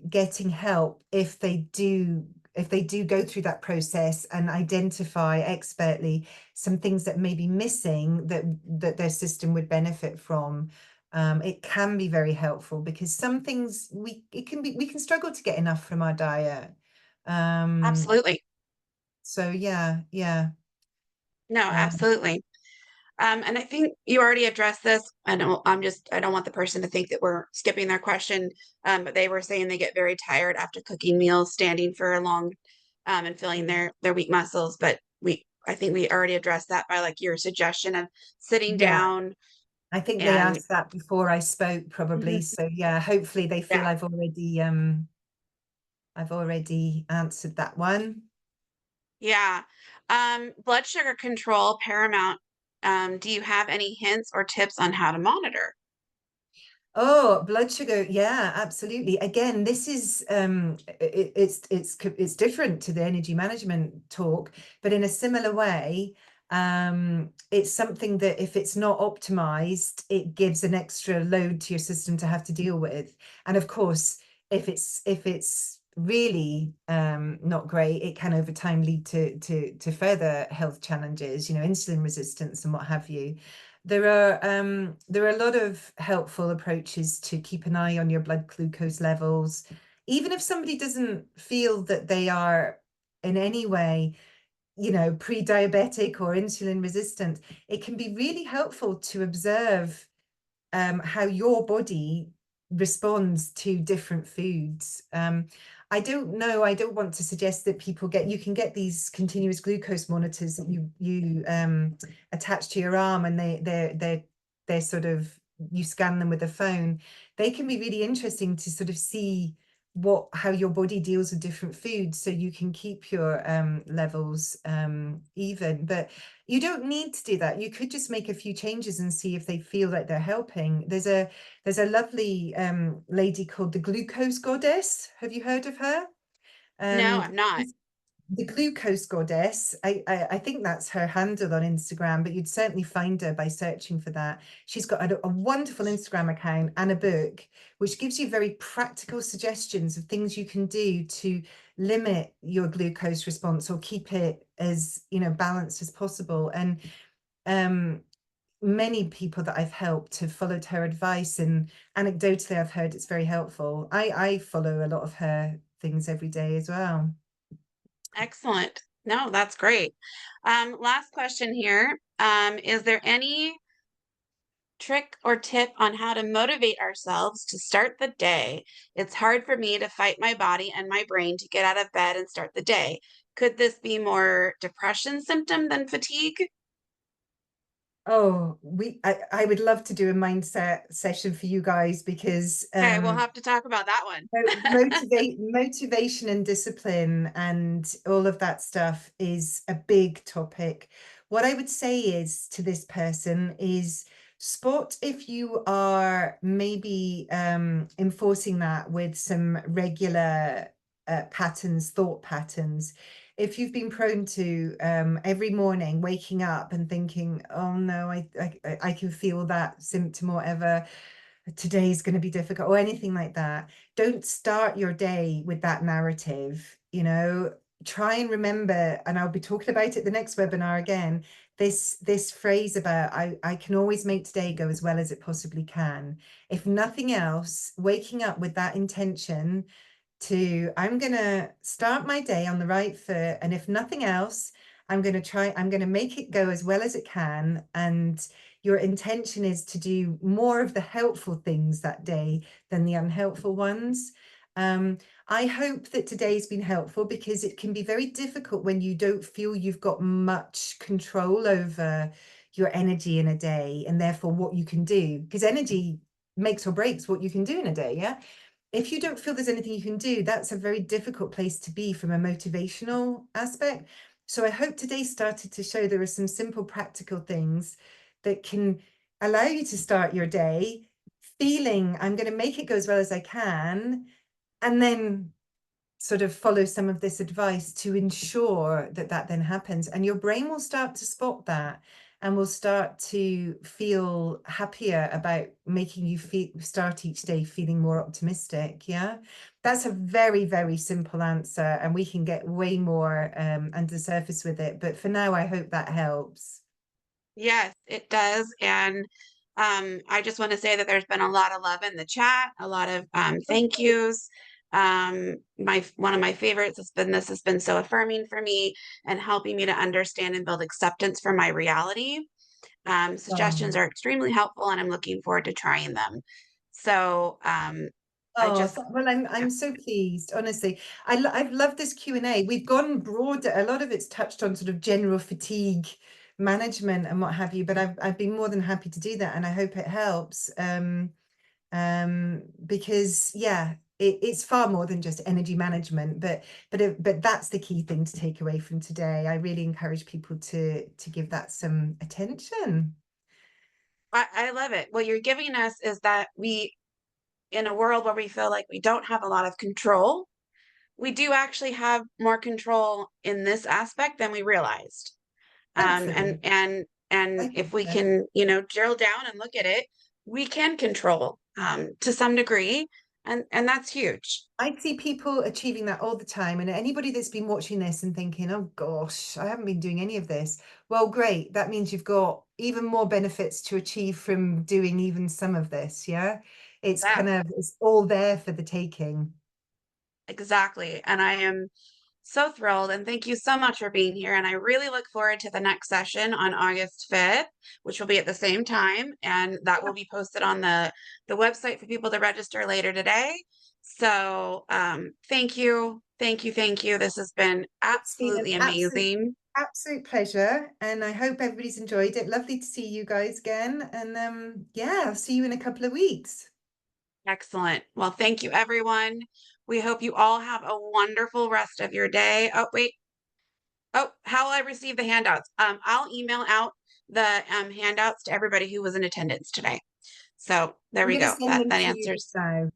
getting help if they do go through that process and identify expertly some things that may be missing that their system would benefit from. It can be very helpful because some things we can struggle to get enough from our diet. Um, absolutely. so yeah. No, Um, absolutely. And I think you already addressed this. I don't want the person to think that we're skipping their question. But they were saying they get very tired after cooking meals, standing for a long, and feeling their weak muscles. But I think we already addressed that by like your suggestion of sitting yeah, down I think they and asked that before I spoke probably. mhm, So yeah, hopefully they feel yeah, I've already answered that one. yeah. Blood sugar control, paramount. Do you have any hints or tips on how to monitor? Oh, blood sugar. Yeah, absolutely. Again, this is it's different to the energy management talk, but in a similar way, it's something that if it's not optimized, it gives an extra load to your system to have to deal with. And of course, if it's really not great, it can over time lead to further health challenges, you know, insulin resistance and what have you. There are a lot of helpful approaches to keep an eye on your blood glucose levels. Even if somebody doesn't feel that they are in any way, you know, pre-diabetic or insulin resistant, it can be really helpful to observe how your body responds to different foods. I don't know. I don't want to suggest that you can get these continuous glucose monitors that you attach to your arm, and they're sort of, you scan them with a phone. They can be really interesting to sort of see how your body deals with different foods, so you can keep your levels even. But you don't need to do that. You could just make a few changes and see if they feel like they're helping. There's a lovely lady called the Glucose Goddess. Have you heard of her? No, And I'm not. the glucose goddess. I think that's her handle on Instagram, but you'd certainly find her by searching for that. She's got a wonderful Instagram account and a book which gives you very practical suggestions of things you can do to limit your glucose response or keep it as, you know, balanced as possible. And um many people that I've helped have followed her advice, and anecdotally I've heard it's very helpful. I follow a lot of her things every day as well. Excellent. No, that's great. Last question here. Is there any trick or tip on how to motivate ourselves to start the day? It's hard for me to fight my body and my brain to get out of bed and start the day. Could this be more depression symptom than fatigue? Oh, I would love to do a mindset session for you guys because Okay, we'll have to talk about that one. motivation and discipline and all of that stuff is a big topic. What I would say is to this person is spot if you are maybe enforcing that with some regular patterns, thought patterns. If you've been prone to every morning waking up and thinking, oh no, I can feel that symptom or whatever, today's going to be difficult or anything like that, don't start your day with that narrative. You know, try and remember, and I'll be talking about it the next webinar again, this phrase about I can always make today go as well as it possibly can. If nothing else, waking up with that intention to I'm going to start my day on the right foot, and if nothing else, I'm going to make it go as well as it can. And your intention is to do more of the helpful things that day than the unhelpful ones. um, I hope that today's been helpful, because it can be very difficult when you don't feel you've got much control over your energy in a day, and therefore what you can do, because energy makes or breaks what you can do in a day. Yeah, if you don't feel there's anything you can do, that's a very difficult place to be from a motivational aspect. So I hope today started to show there are some simple practical things that can allow you to start your day feeling I'm going to make it go as well as I can, and then sort of follow some of this advice to ensure that that then happens. And your brain will start to spot that and will start to feel happier about making you start each day feeling more optimistic. Yeah, that's a very, very simple answer, and we can get way more under the surface with it. But for now, I hope that helps. Yes, it does. And I just want to say that there's been a lot of love in the chat, a lot of thank Okay. yous. My one of my favorites has been this has been so affirming for me and helping me to understand and build acceptance for my reality. Suggestions Um, are extremely helpful, and I'm looking forward to trying them. So I Oh, just, well, yeah, I'm so pleased, honestly. I've loved this Q&A. We've gone broader. A lot of it's touched on sort of general fatigue management and what have you, but I've been more than happy to do that, and I hope it helps. Because yeah, it's far more than just energy management, but that's the key thing to take away from today. I really encourage people to give that some attention. I love it. What you're giving us is that in a world where we feel like we don't have a lot of control, we do actually have more control in this aspect than we realized. Hopefully. I And think if we so. can, drill down and look at it, we can control to some degree, and that's huge. I see people achieving that all the time. And anybody that's been watching this and thinking, oh gosh, I haven't been doing any of this. Well, great. That means you've got even more benefits to achieve from doing even some of this. Yeah. It's Yeah, kind of, it's all there for the taking. exactly. And I am so thrilled, and thank you so much for being here. And I really look forward to the next session on August 5th, which will be at the same time, and that will be posted on the website for people to register later today. So thank you, thank you, thank you. This has been It's been an absolutely amazing. absolute pleasure. And I hope everybody's enjoyed it. Lovely to see you guys again. And yeah, I'll see you in a couple of weeks. Excellent. Well, thank you, everyone. We hope you all have a wonderful rest of your day. Oh, wait. Oh, how will I receive the handouts? I'll email out the handouts to everybody who was in attendance today. So there I'm we going to go. send That them that to you answers. now.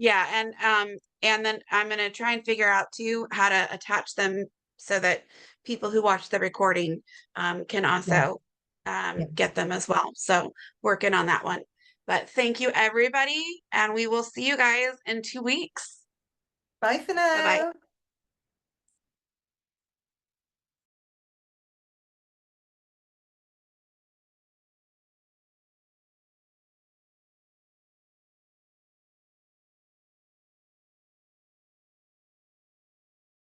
Yeah, and then I'm gonna try and figure out too how to attach them so that people who watch the recording can Yeah, also yeah. get them as well. So working on that one. But thank you everybody, and we will see you guys in 2 weeks. Bye for Bye bye. now.